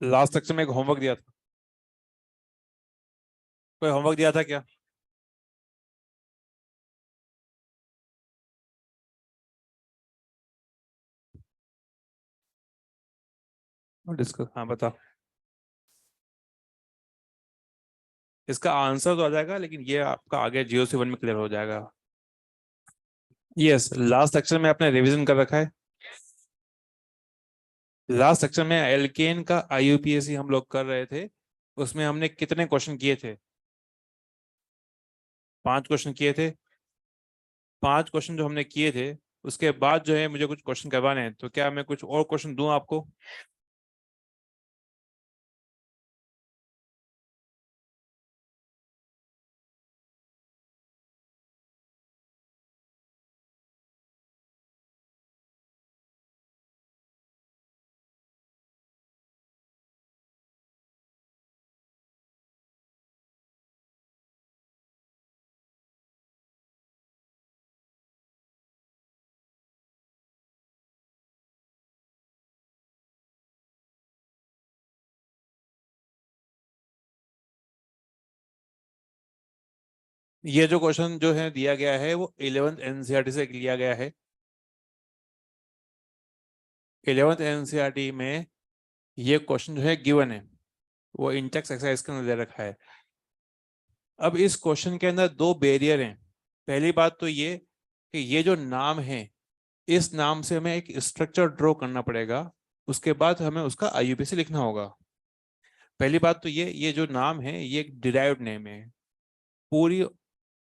Last section में एक homework दिया था। कोई होमवर्क दिया था क्या? डिस्कस, हाँ बताओ। इसका आंसर तो आ जाएगा, लेकिन ये आपका आगे GOC1 में क्लियर हो जाएगा। यस, लास्ट सेक्शन में आपने रिवीजन कर रखा है। लास्ट सेक्शन में एल्केन का IUPAC हम लोग कर रहे थे। उसमें हमने कितने क्वेश्चन किए थे? 5 क्वेश्चन किए थे। 5 क्वेश्चन जो हमने किए थे, उसके बाद जो है मुझे कुछ क्वेश्चन करवाने हैं, तो क्या मैं कुछ और क्वेश्चन दूं आपको? ये जो क्वेश्चन जो है दिया गया है वो 11th NCERT से लिया गया है। 11th NCERT में ये क्वेश्चन जो है गिवन है, वो इंटेक्स एक्सरसाइज के अंदर दे रखा है। अब इस क्वेश्चन के अंदर दो बैरियर हैं। पहली बात तो ये कि ये जो नाम है, इस नाम से हमें एक स्ट्रक्चर ड्रॉ करना पड़ेगा। उसके बाद हमें उसका IUPAC लिखना होगा। पहली बात तो ये जो नाम है ये एक डिराइव्ड नेम है। पूरी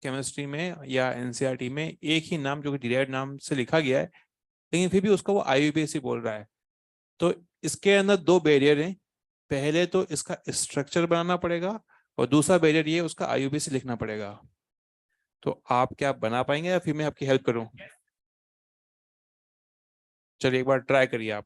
केमिस्ट्री में या NCERT में एक ही नाम जो कि डिराइव्ड नाम से लिखा गया है, लेकिन फिर भी उसका वो IUPAC बोल रहा है। तो इसके अंदर दो बैरियर हैं। पहले तो इसका स्ट्रक्चर बनाना पड़ेगा, और दूसरा बैरियर ये उसका IUPAC लिखना पड़ेगा। तो आप क्या बना पाएंगे या फिर मैं आपकी हेल्प करूं? चलिए एक बार ट्राई करिए आप।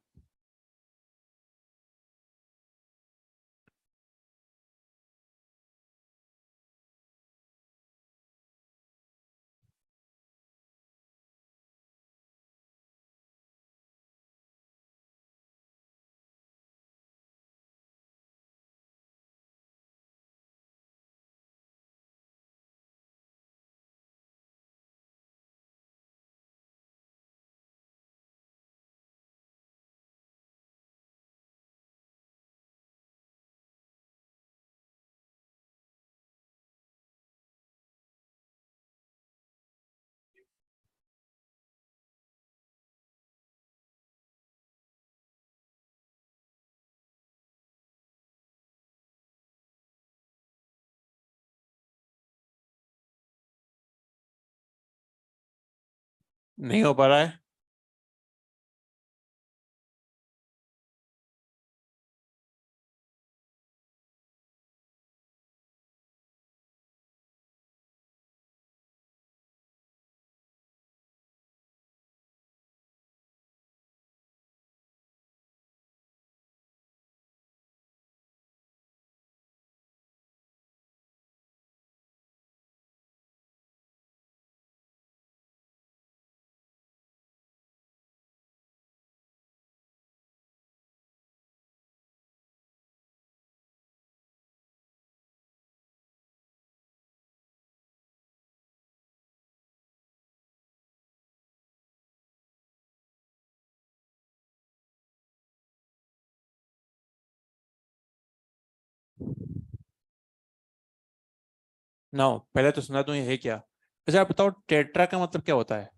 नहीं हो पा रहा है? ना, पहले तो सुना तो ये है क्या? अच्छा आप बताओ, टेट्रा का मतलब क्या होता है?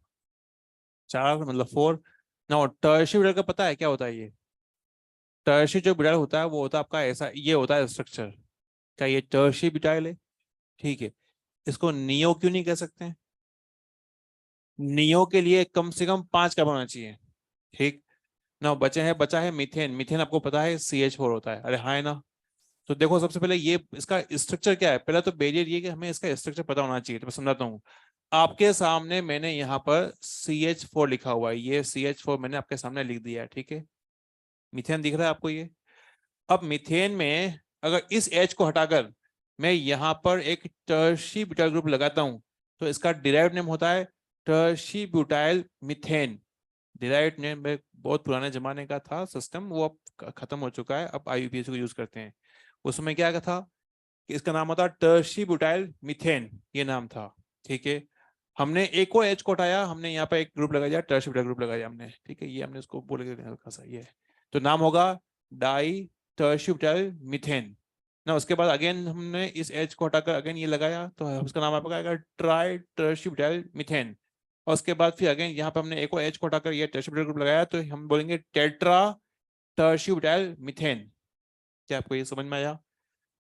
चार मतलब 4। ना, टर्शी ब्यूटाइल का पता है क्या होता है ये? टर्शी जो ब्यूटाइल होता है वो होता है आपका ऐसा, ये होता है स्ट्रक्चर। क्या ये टर्शी ब्यूटाइल है? ठीक है। इसको नियो क्यों नहीं कह सकते हैं? नियो के लिए कम से कम 5 का होना चाहिए। ठीक। ना, बचा है मीथेन। मीथेन आपको पता है CH4 होता है, अरे हाँ है ना? तो देखो, सबसे पहले ये इसका स्ट्रक्चर क्या है, पहला तो बैरियर ये कि हमें इसका स्ट्रक्चर पता होना चाहिए। तो मैं समझाता हूँ। आपके सामने मैंने यहाँ पर CH4 लिखा हुआ है, ये CH4 मैंने आपके सामने लिख दिया है, ठीक है। मीथेन दिख रहा है आपको ये? अब मीथेन में अगर इस H को हटाकर मैं यहाँ पर एक टर्शी ब्यूटाइल ग्रुप लगाता हूँ, तो इसका डिराइव्ड नेम होता है tertiary butyl methane. Derived name में बहुत पुराने जमाने का था सिस्टम, वो अब खत्म हो चुका है, अब आईयूपीएसी को यूज करते हैं। उसमें क्या था कि इसका नाम था टर्शी ब्यूटाइल मीथेन, ये नाम था। ठीक है, हमने एक और एच को हटाया, हमने यहाँ पे एक ग्रुप लगा दिया, टर्शी ब्यूटाइल ग्रुप लगाया हमने। ठीक है, ये हमने इसको बोल के हल्का सा, ये तो नाम होगा डाई टर्शी ब्यूटाइल मीथेन ना। उसके बाद अगेन हमने इस एच को हटाकर अगेन ये लगाया, तो उसका नाम आपका आएगा ट्राई टर्शी ब्यूटाइल मीथेन। और उसके बाद फिर अगेन यहाँ पे हमने एक और एच को हटाकर ये टर्शी ब्यूटाइल ग्रुप लगाया, तो हम बोलेंगे टेट्रा टर्शी ब्यूटाइल मीथेन। क्या आपको ये समझ में आया?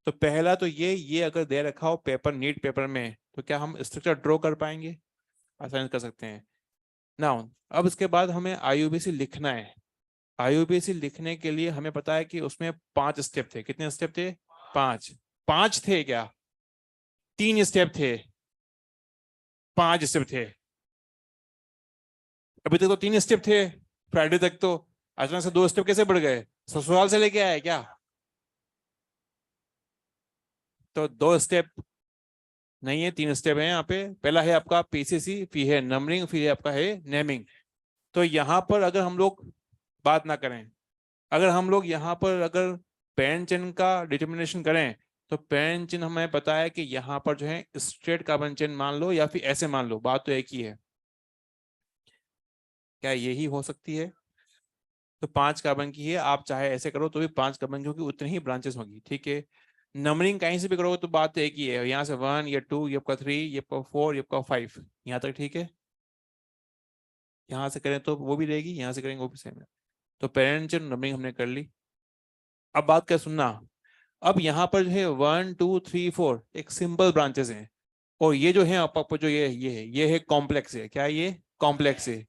तो पहला तो ये अगर दे रखा हो पेपर, नीट पेपर में, तो क्या हम स्ट्रक्चर ड्रॉ कर पाएंगे? आसानी कर सकते हैं ना। अब इसके बाद हमें आईयूपीएसी लिखना है। आईयूपीएसी लिखने के लिए हमें पता है कि उसमें 5 स्टेप थे। कितने स्टेप थे? 5। 5 थे क्या? 3 स्टेप थे? 5 स्टेप थे? अभी तक तो 3 स्टेप थे, फ्राइडे तक तो। अचानक से 2 स्टेप कैसे बढ़ गए? ससुराल से लेके आए क्या? तो 2 स्टेप नहीं है, 3 स्टेप है यहाँ पे। पहला है आपका पीसीसी, फिर है नंबरिंग, फिर है आपका है नेमिंग। तो यहाँ पर अगर हम लोग बात ना करें, अगर हम लोग यहाँ पर अगर पेरेंट चेन का डिटर्मिनेशन करें, तो पेरेंट चेन हमें पता है कि यहाँ पर जो है स्ट्रेट कार्बन चेन मान लो या फिर ऐसे मान लो, बात तो एक ही है। क्या यही हो सकती है? तो 5 कार्बन की है, आप चाहे ऐसे करो तो भी 5 कार्बन की होगी, उतनी ही ब्रांचेस होगी। ठीक है, नंबरिंग कहीं से भी करोगे तो बात तो एक ही है, यहाँ से 1, ये 2, ये आपका 3, ये आपका 4, ये आपका 5, यहाँ तक। ठीक है, यहाँ से करें तो वो भी रहेगी, यहाँ से करेंगे वो भी सेम है। तो पेरेंट चेन नंबरिंग हमने कर ली। अब बात क्या सुनना, अब यहाँ पर जो है 1, 2, 3, 4 एक सिंपल ब्रांचेस हैं, और ये जो है आपको जो ये है कॉम्प्लेक्स है। क्या ये कॉम्प्लेक्स है?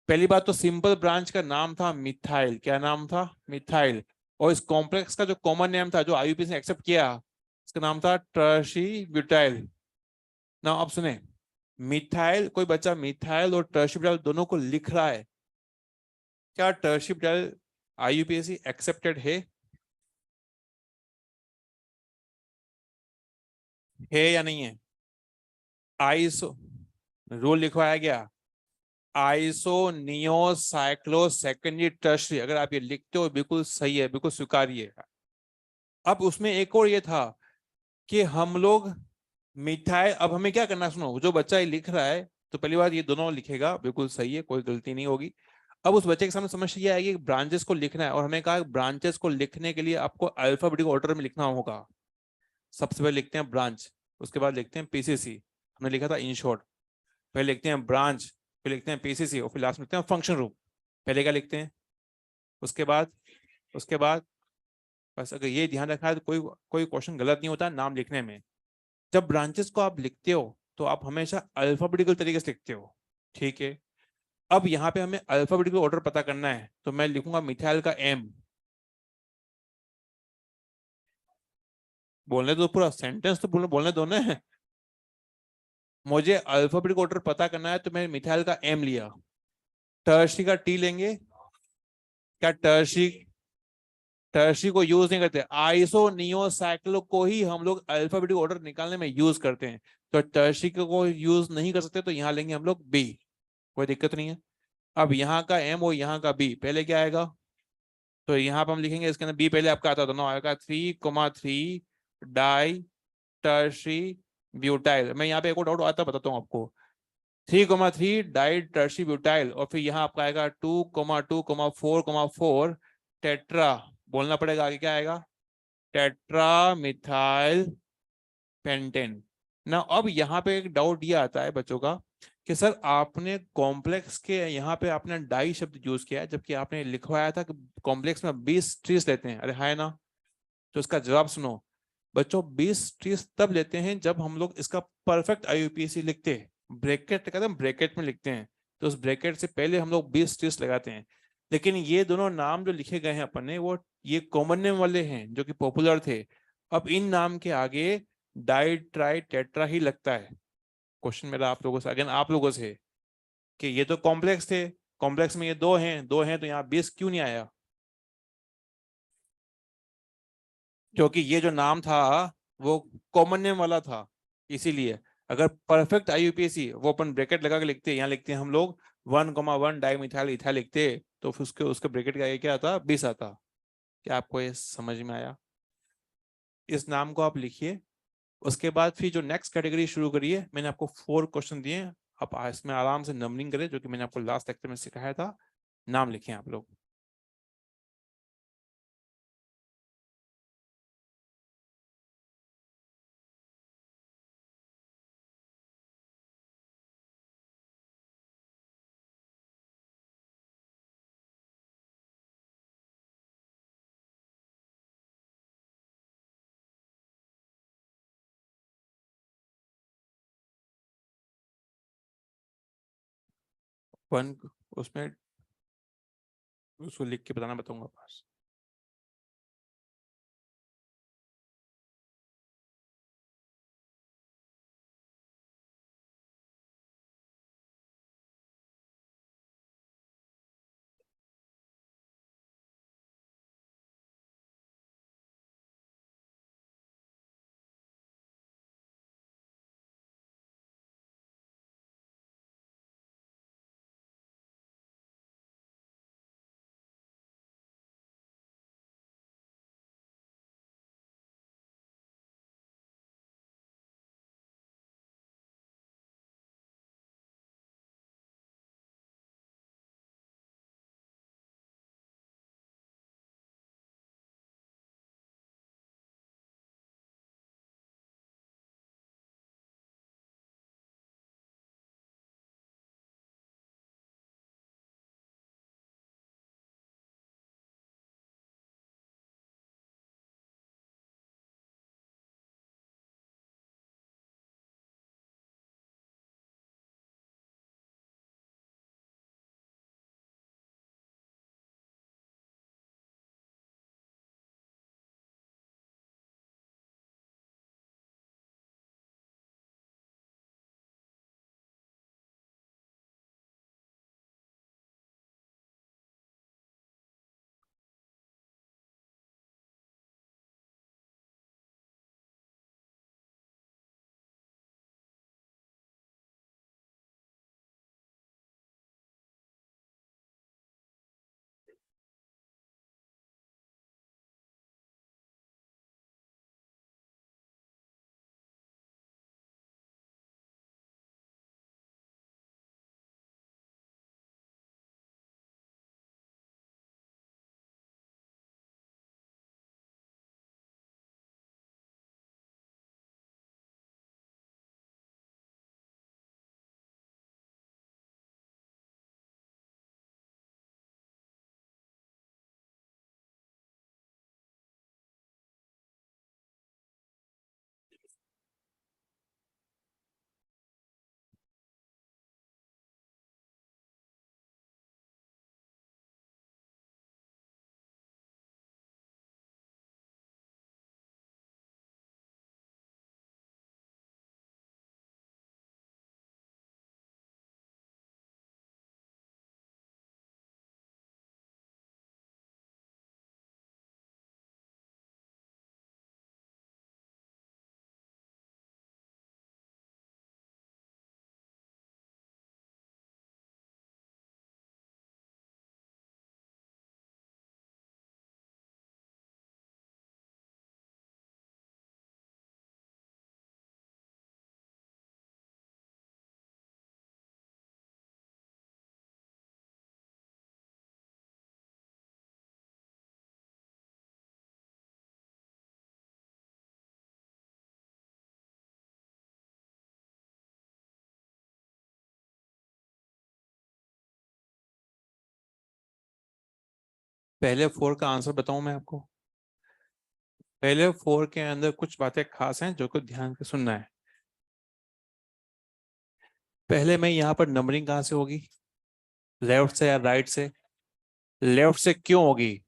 पहली बात तो सिंपल ब्रांच का नाम था मिथाइल। क्या नाम था? मिथाइल। और इस कॉम्प्लेक्स का जो कॉमन नेम था, जो आईयूपीएसी ने एक्सेप्ट किया, इसका नाम था टर्शी ब्यूटाइल। ना अब सुने, मिथाइल, कोई बच्चा मिथाइल और टर्शी ब्यूटाइल दोनों को लिख रहा है, क्या टर्शी ब्यूटाइल आईयूपीएसी एक्सेप्टेड है या नहीं है? आइसो रूल लिखवाया गया, iso neo cyclo secondary tertiary, अगर आप ये लिखते हो बिल्कुल सही है, बिल्कुल स्वीकार्य है। अब उसमें एक और ये था कि हम लोग मिथाइल, अब हमें क्या करना, सुनो, जो बच्चा ये लिख रहा है, तो पहली बात ये दोनों लिखेगा, बिल्कुल सही है, कोई गलती नहीं होगी। अब उस बच्चे के सामने समस्या ये आएगी कि ब्रांचेस को लिखना है, और हमें कहा ब्रांचेस को लिखने के लिए आपको अल्फाबेटिक ऑर्डर में लिखना होगा। सबसे पहले लिखते हैं ब्रांच, उसके बाद लिखते हैं पीसीसी, हमने लिखा था इन शॉर्ट। पहले लिखते हैं ब्रांच, फिर लिखते हैं पीसीसी, और फिर लास्ट में लिखते हैं फंक्शन रूप। पहले क्या लिखते हैं, उसके बाद बस अगर ये ध्यान रखा है तो कोई कोई क्वेश्चन गलत नहीं होता नाम लिखने में। जब ब्रांचेस को आप लिखते हो तो आप हमेशा अल्फाबेटिकल तरीके से लिखते हो। ठीक है, अब यहाँ पे हमें अल्फाबेटिकल ऑर्डर पता करना है, तो मैं लिखूंगा मिथाइल का एम। बोलने दो, पूरा सेंटेंस तो बोलने दो ना। मुझे अल्फाबेटिक ऑर्डर पता करना है, तो मैं मिथाइल का एम लिया। टर्शी का टी लेंगे, क्या टर्शी टर्शी को यूज नहीं करते, आइसो नियो साइक्लो को ही हम लोग अल्फाबेटिक ऑर्डर निकालने में यूज करते हैं। तो टर्शी को यूज नहीं कर सकते, तो यहाँ लेंगे हम लोग बी, कोई दिक्कत नहीं है। अब यहाँ का एम और यहाँ का बी, पहले क्या आएगा, तो यहाँ पर हम लिखेंगे, इसके अंदर बी पहले आपका आता, दोनों आएगा 3,3 डाई टर्शी ब्यूटाइल। मैं यहाँ पे एक और डाउट आता बताता हूँ आपको, 3,3 डाई टर्शी ब्यूटाइल, और फिर यहाँ आपका आएगा 2,2,4,4 टेट्रा, बोलना पड़ेगा आगे क्या आएगा, टेट्रा मिथाइल पेंटेन ना। अब यहाँ पे एक डाउट ये आता है बच्चों का कि सर आपने कॉम्प्लेक्स के यहाँ पे आपने डाई शब्द यूज किया है, जबकि आपने लिखवाया था कि कॉम्प्लेक्स में 20 ट्रीज लेते हैं, अरे है ना। तो इसका जवाब सुनो बच्चों, 20 ट्रीज तब लेते हैं जब हम लोग इसका परफेक्ट आईयूपीएसी लिखते हैं, ब्रैकेट कहते हैं, ब्रैकेट में लिखते हैं, तो उस ब्रैकेट से पहले हम लोग 20 ट्रीज लगाते हैं। लेकिन ये दोनों नाम जो लिखे गए हैं अपन ने, वो ये कॉमन नेम वाले हैं जो कि पॉपुलर थे। अब इन नाम के आगे डाई ट्राई टेट्रा ही लगता है। क्वेश्चन मेरा आप लोगों से, अगेन आप लोगों से, कि ये तो कॉम्प्लेक्स थे, कॉम्प्लेक्स में ये दो हैं तो यहाँ 20 क्यों नहीं आया? क्योंकि ये जो नाम था वो कॉमन नेम वाला था, इसीलिए। अगर परफेक्ट आईयूपीएसी वो अपन ब्रैकेट लगा के लिखते हैं, यहाँ लिखते हैं हम लोग 1,1 डाइमिथाइल इथाइल लिखते तो फिर उसके उसके ब्रैकेट का ये क्या आता, 20 आता। क्या आपको ये समझ में आया? इस नाम को आप लिखिए। उसके बाद फिर जो नेक्स्ट कैटेगरी शुरू करिए। मैंने आपको 4 क्वेश्चन दिए, आप इसमें आराम से नंबरिंग करें, जो कि मैंने आपको लास्ट लेक्चर में सिखाया था। नाम लिखें आप लोग। वन, उसमें उसको लिख के बताना, बताऊंगा पास। पहले 4 का आंसर बताऊं मैं आपको। पहले 4 के अंदर कुछ बातें खास हैं जो को ध्यान से सुनना है। पहले मैं यहाँ पर नंबरिंग कहाँ से होगी, लेफ्ट से या राइट से? लेफ्ट से क्यों होगी?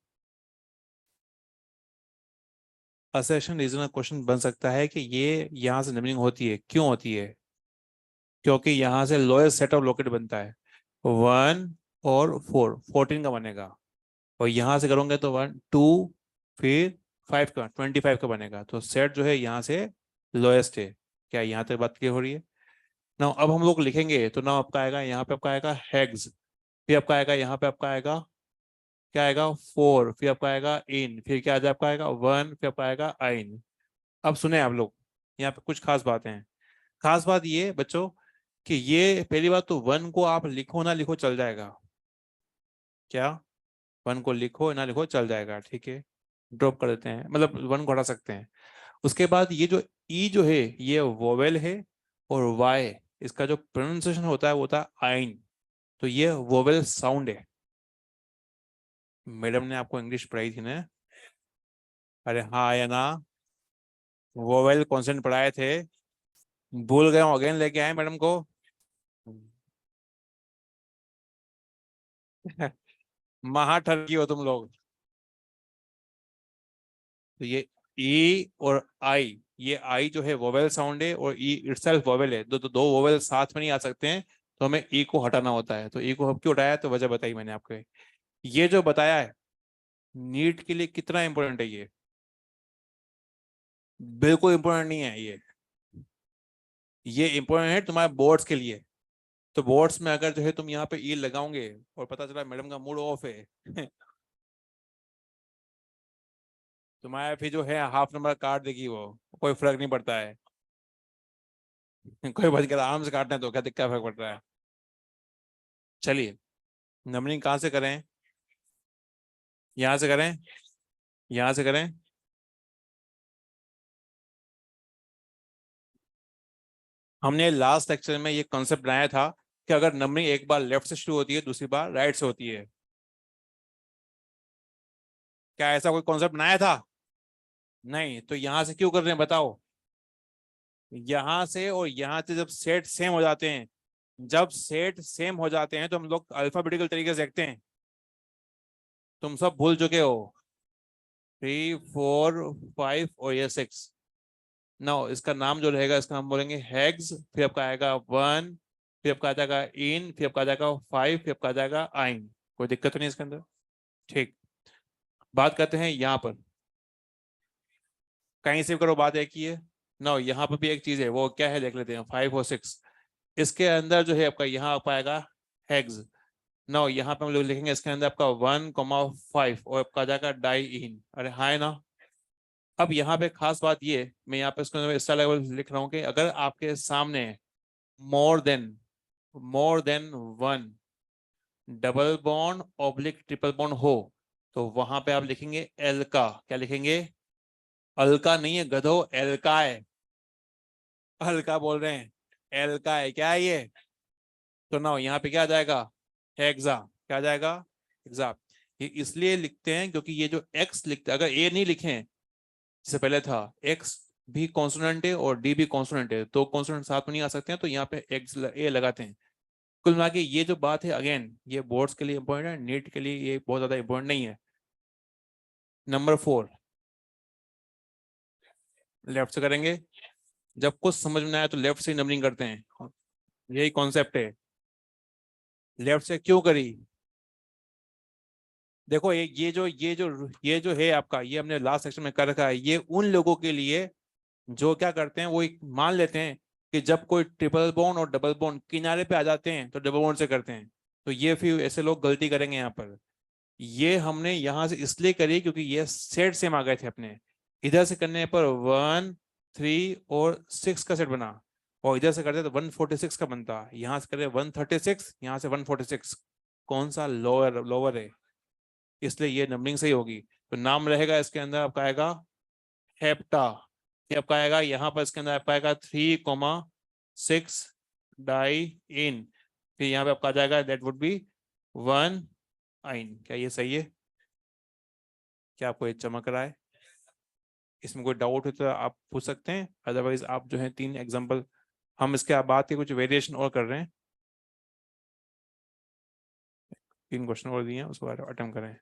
असेशन रीजनल क्वेश्चन बन सकता है कि ये यहाँ से नंबरिंग होती है, क्यों होती है? क्योंकि यहाँ से लोएस्ट सेट ऑफ लोकेट बनता है। 1 और 4, 14 का बनेगा। और यहाँ से करोगे तो 1 2 फिर 5 का, 25 का बनेगा। तो सेट जो है यहाँ से लोएस्ट है। क्या यहाँ तक बात क्लियर हो रही है? ना अब हम लोग लिखेंगे तो ना आपका आएगा, यहाँ पे आपका आएगा हेग्स, फिर आपका आएगा यहाँ पे आपका आएगा क्या आएगा 4, फिर आपका आएगा इन, फिर क्या आ जाए आपका आएगा 1, फिर आपका आएगा आइन। अब सुने आप लोग, यहाँ पे कुछ खास बातें हैं। खास बात ये बच्चों कि ये पहली बात तो 1 को आप लिखो ना लिखो चल जाएगा। क्या 1 को लिखो ना लिखो चल जाएगा, ठीक है, ड्रॉप कर देते हैं, मतलब 1 को हटा सकते हैं। उसके बाद ये जो ई जो है ये वोवेल है, और वाई इसका जो प्रोनाउंसिएशन होता है वो होता है आइन, तो ये वोवेल साउंड है। मैडम ने आपको इंग्लिश पढ़ाई थी ना? अरे हाँ या ना? वोवेल कॉन्सेंट पढ़ाए थे, भूल गए हो, अगेन लेके आए मैडम को। महा ठरकी हो तुम लोग। तो ये ई और आई, ये आई जो है वोवेल साउंड है, और ई इटसेल्फ वोवेल है, दो वोवेल साथ में नहीं आ सकते हैं, तो हमें ई को हटाना होता है। तो ई को अब क्यों हटाया, तो वजह बताई मैंने आपको। ये जो बताया है नीट के लिए कितना इंपॉर्टेंट है बिल्कुल इंपॉर्टेंट नहीं है ये इंपॉर्टेंट है तुम्हारे बोर्ड्स के लिए। तो बोर्ड्स में अगर जो है तुम यहाँ पे ई लगाओगे और पता चला मैडम का मूड ऑफ है तुम्हारे फिर जो है हाफ नंबर काट देगी वो, कोई फर्क नहीं पड़ता है। कोई बच गया आराम से काटना है तो क्या दिक्कत, फर्क पड़ रहा है। चलिए, नंबरिंग कहाँ से करें? यहाँ से करें, यहाँ से करें। हमने लास्ट लेक्चर में ये कॉन्सेप्ट बनाया था कि अगर नंबरिंग एक बार लेफ्ट से शुरू होती है दूसरी बार राइट से होती है। क्या ऐसा कोई कॉन्सेप्ट बनाया था? नहीं, तो यहां से क्यों कर रहे हैं बताओ? यहां से और यहां से जब सेट सेम हो जाते हैं, जब सेट सेम हो जाते हैं तो हम लोग अल्फाबेटिकल तरीके से देखते हैं। तुम सब भूल चुके हो। 3 4 5 और ये 6। नाउ इसका नाम जो रहेगा इसका हम बोलेंगे हैग्स, फिर आपका आएगा 1, फिर आपका आ जाएगा इन, फिर आपका आ जाएगा 5, फिर आपका आ जाएगा आइन। कोई दिक्कत तो नहीं इसके अंदर? ठीक। बात करते हैं यहाँ पर, कहीं से भी करो बात एक ही है। नाउ यहाँ पर भी एक चीज है, वो क्या है देख लेते हैं, 5 और 6। इसके अंदर जो है आपका यहाँ आ पाएगा हैग्स। नाउ यहाँ पे हम लोग लिखेंगे इसके अंदर आपका 1,5 और आपका आ जाएगा डाई इन। अरे हाँ है ना? अब यहाँ पे खास बात ये, मैं यहाँ पे इसको स्टार लेवल लिख रहा हूँ कि अगर आपके सामने more than one double bond oblique triple bond हो, तो वहां पे आप लिखेंगे एल्का। क्या लिखेंगे? अल्का नहीं है गधो, एल्का है। हल्का बोल रहे हैं, एल्का है, क्या है ये? तो ना यहाँ पे क्या आ जाएगा? हेक्सा। क्या आ जाएगा? हेक्सा। ये इसलिए लिखते हैं क्योंकि ये जो एक्स लिखते हैं, अगर ए नहीं लिखें जैसे पहले था, एक्स भी कॉन्सोनेंट है और डी भी कॉन्सोनेंट है, तो कॉन्सोनेंट साथ में नहीं आ सकते हैं, तो यहाँ पे एक्स ए लगाते हैं। कुल मिला के ये जो बात है अगेन ये बोर्ड्स के लिए इंपॉर्टेंट है, नीट के लिए ये बहुत ज्यादा इंपॉर्टेंट नहीं है। नंबर 4, लेफ्ट से करेंगे। जब कुछ समझ में आया तो लेफ्ट से नंबरिंग करते हैं, यही कॉन्सेप्ट है। लेफ्ट से क्यों करी? देखो ये जो है आपका, ये हमने लास्ट सेक्शन में कर रखा है, ये उन लोगों के लिए जो क्या करते हैं वो एक मान लेते हैं कि जब कोई ट्रिपल बॉन्ड और डबल बॉन्ड किनारे पे आ जाते हैं तो डबल बॉन्ड से करते हैं। तो ये फिर ऐसे लोग गलती करेंगे यहाँ पर। ये हमने यहाँ से इसलिए करी क्योंकि ये सेट सेम आ गए थे अपने। इधर से करने पर 1 3 और 6 का सेट बना, और इधर से करते तो 146 का बनता, यहाँ से करते 136, यहाँ से 146। कौन सा लोअर लोअर है, इसलिए ये नंबरिंग सही होगी। तो नाम रहेगा इसके अंदर आपका आएगा हेप्टा। ये आपका आएगा यहाँ पर इसके अंदर आपका आएगा 3,6 डाई इन, फिर यहाँ पे आपका आ जाएगा दैट वुड बी 1 आइन। क्या ये सही है? क्या आपको ये चमक रहा है? इसमें कोई डाउट हो तो आप पूछ सकते हैं, अदरवाइज आप जो है 3 एग्जांपल, हम इसके बाद के कुछ वेरिएशन और कर रहे हैं। 3 क्वेश्चन और दिए हैं, उसको अटेम्प्ट करें।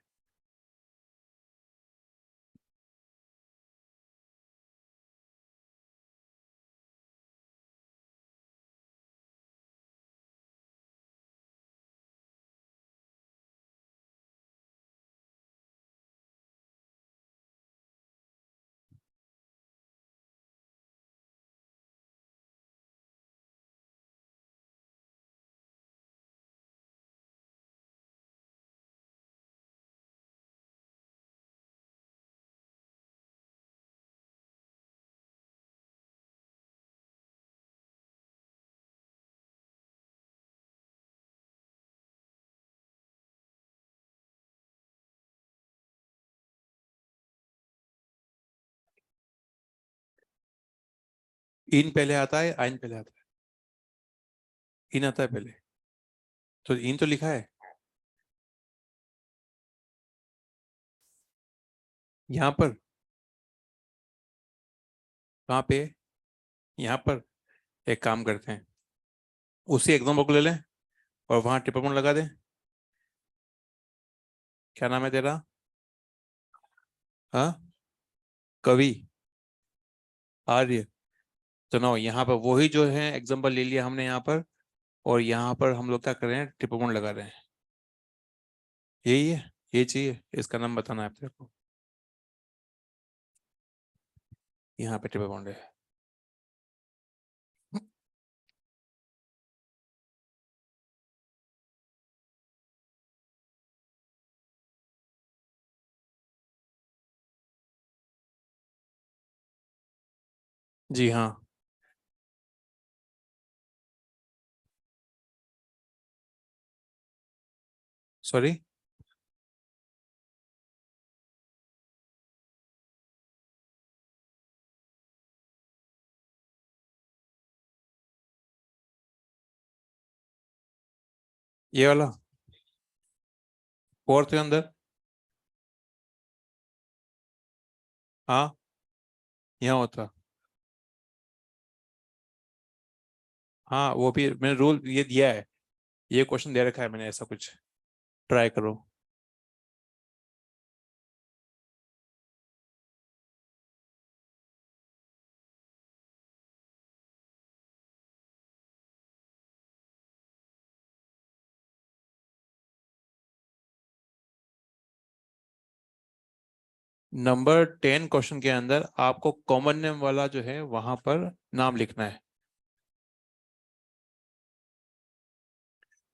इन पहले आता है, आइन पहले आता है? इन आता है पहले, तो इन तो लिखा है यहाँ पर, कहाँ पे? यहाँ पर। एक काम करते हैं, उसी एग्जाम्पल को ले लें और वहां ट्रिपल बॉन्ड लगा दें। क्या नाम है तेरा? हाँ, कवि, आर्य। तो ना यहाँ पर वही जो है एग्जाम्पल ले लिया हमने यहाँ पर, और यहाँ पर हम लोग क्या कर रहे हैं, ट्रिपल बॉन्ड लगा रहे हैं। यही है, ये चाहिए, इसका नाम बताना है तेरे को। यहाँ पे ट्रिपल बॉन्ड है। जी हाँ। सॉरी। ये वाला फोर्थ के अंदर। हाँ, यहाँ होता। हाँ, वो भी मैंने रूल ये दिया है, ये क्वेश्चन दे रखा है मैंने, ऐसा कुछ ट्राई करो। नंबर 10 क्वेश्चन के अंदर आपको कॉमन नेम वाला जो है वहां पर नाम लिखना है।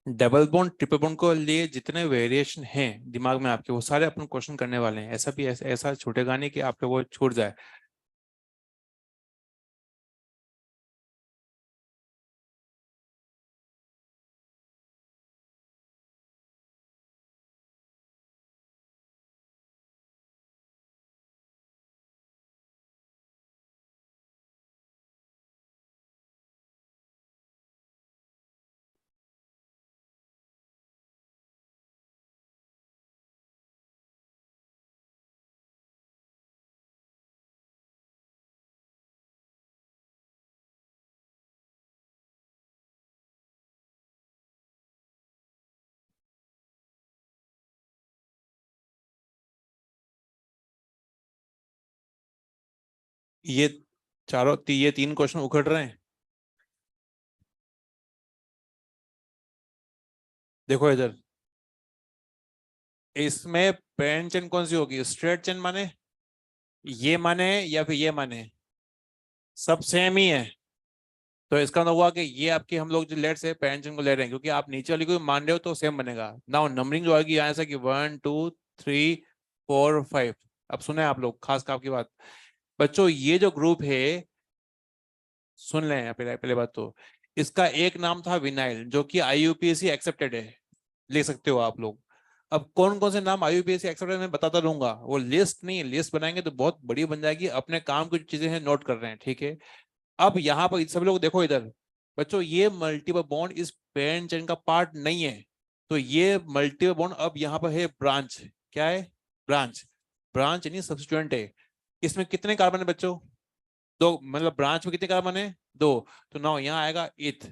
डबल बॉन्ड ट्रिपल बॉन्ड को लिए जितने वेरिएशन हैं दिमाग में आपके, वो सारे अपन क्वेश्चन करने वाले हैं। ऐसा भी ऐसा छूटेगा नहीं कि आपके वो छूट जाए। ये ये 3 क्वेश्चन उखड़ रहे हैं। देखो इधर, इसमें पेन चेन कौन सी होगी? स्ट्रेट चेन माने ये माने या फिर ये माने? सब सेम ही है। तो इसका मतलब हुआ कि ये आपकी हम लोग जो लेट से पेरेंट को ले रहे हैं, क्योंकि आप नीचे वाली को मान रहे हो तो सेम बनेगा। नाउ नंबरिंग जो आएगी यहाँ से कि 1 2 3 4 5। अब सुने आप लोग, खास कर आपकी बात बच्चों, ये जो ग्रुप है, सुन लें पहले पहले बात तो, इसका एक नाम था विनाइल, जो कि IUPAC एक्सेप्टेड है, लिख सकते हो आप लोग। अब कौन कौन से नाम IUPAC एक्सेप्टेड मैं बताता रहूंगा, वो लिस्ट नहीं, लिस्ट बनाएंगे तो बहुत बड़ी बन जाएगी। अपने काम की चीजें हैं नोट कर रहे हैं, ठीक है? अब यहाँ पर सभी लोग देखो इधर, बच्चों ये मल्टीपल बॉन्ड इस पेरेंट चेन का पार्ट नहीं है। तो ये मल्टीपल बॉन्ड अब यहाँ पर है ब्रांच। क्या है? ब्रांच। ब्रांच यानी सब्स्टिट्यूएंट है। इसमें कितने कार्बन है बच्चों? दो, मतलब ब्रांच में कितने कार्बन है? दो। तो नाउ यहाँ आएगा इथ।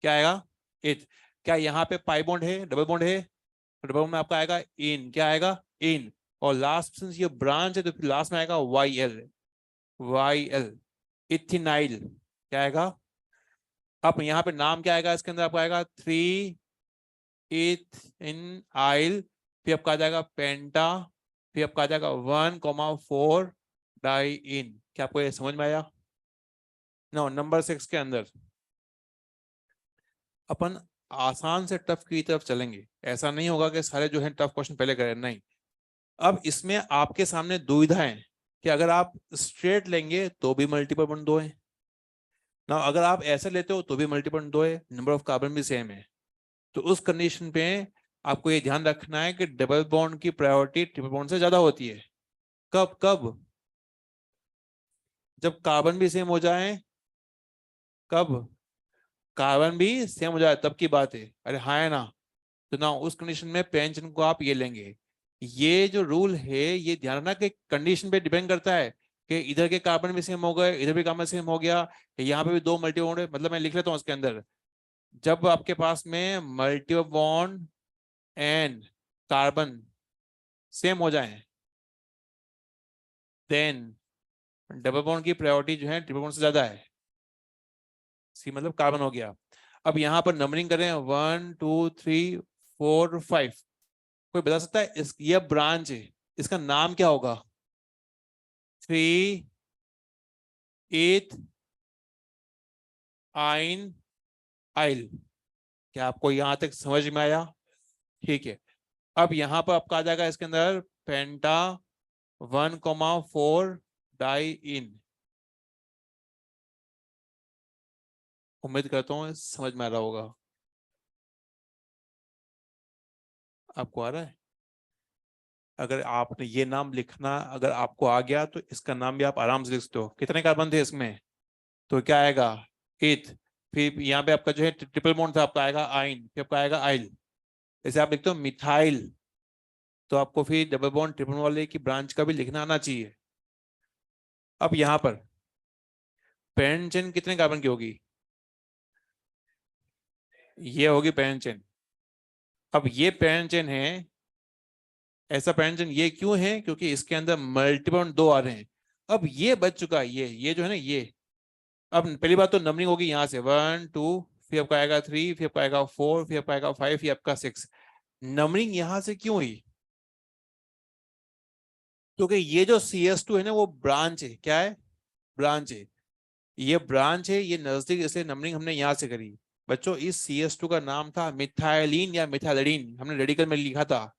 क्या आएगा? इथ। क्या यहाँ पे पाई बॉन्ड है, डबल बॉन्ड है? तो डबल बॉन्ड में आपका आएगा इन। क्या आएगा? इन। और लास्ट सिंस ये ब्रांच है तो फिर लास्ट में आएगा YL। YL, इथिनाइल। क्या आएगा? अब यहाँ पे नाम क्या आएगा इसके अंदर? आपका आएगा 3 इथ इन आइल। फिर आपका आ जाएगा पेंटा। फिर आपका आ जाएगा 1,4 डाई इन। क्या आपको ये समझ में आया? नो, नंबर 6 के अंदर अपन आसान से टफ की तरफ चलेंगे। ऐसा नहीं होगा कि सारे जो है टफ क्वेश्चन पहले करें, नहीं। अब इसमें आपके सामने दुविधा है कि अगर आप स्ट्रेट लेंगे तो भी मल्टीपल बॉन्ड दो है ना, अगर आप ऐसे लेते हो तो भी मल्टीपल बॉन्ड दो है, नंबर ऑफ कार्बन भी सेम है। तो उस कंडीशन पे आपको ये ध्यान रखना है कि डबल बॉन्ड की प्रायोरिटी ट्रिपल बॉन्ड से ज्यादा होती है। कब कब? जब कार्बन भी सेम हो जाए कब कार्बन भी सेम हो जाए तब की बात है, अरे हाँ है ना। तो ना उस कंडीशन में पेंशन को आप ये लेंगे। ये जो रूल है ये ध्यान रखना कि कंडीशन पे डिपेंड करता है कि इधर के कार्बन भी सेम हो गए, इधर भी कार्बन सेम हो गया, यहाँ पे भी दो मल्टी बॉन्ड, मतलब मैं लिख लेता हूँ उसके अंदर। जब आपके पास में multi bond and carbon same हो जाए, देन डबल बॉन्ड की प्रायोरिटी जो है ट्रिपल बॉन्ड से ज्यादा है। सी मतलब कार्बन हो गया। अब यहाँ पर नंबरिंग करें, 1 2 3 4 5। कोई बता सकता है इस ये ब्रांच है, इसका नाम क्या होगा? 3 8 आइन आइल। क्या आपको यहां तक समझ में आया? ठीक है। अब यहां पर आपका आ जाएगा इसके अंदर पेंटा 1,4 डाई इन। उम्मीद करता हूँ समझ में आ रहा होगा। आपको आ रहा है? अगर आपने ये नाम लिखना अगर आपको आ गया तो इसका नाम भी आप आराम से लिख सकते हो। कितने कार्बन थे इसमें? तो क्या आएगा? 8। फिर यहाँ पे आपका जो है ट्रिपल बॉन्ड था, आपका आएगा आइन, फिर आपका आएगा आइल। जैसे आप लिखते हो मिथाइल, तो आपको फिर डबल बॉन्ड ट्रिपल बॉन्ड वाले की ब्रांच का भी लिखना आना चाहिए। अब यहाँ पर पेरेंट चेन कितने कार्बन की होगी? ये होगी पेरेंट चेन। अब ये पेरेंट चेन है, ऐसा पेरेंट चेन ये क्यों है? क्योंकि इसके अंदर मल्टीपल बॉन्ड दो आ रहे हैं। अब ये बच चुका है, ये जो है ना ये। अब पहली बात तो नंबरिंग होगी यहाँ से 1 2, फिर आपका आएगा 3, फिर आपका आएगा 4, फिर आपका आएगा 5, फिर आपका 6। नंबरिंग यहाँ से क्यों हुई? क्योंकि ये जो CS2 है ना वो ब्रांच है। क्या है? ब्रांच है। ये ब्रांच है, ये नजदीक, इसलिए नंबरिंग हमने यहाँ से करी। बच्चों इस CS2 का नाम था मिथाइलिन या मिथाइलिन, हमने रेडिकल में लिखा था।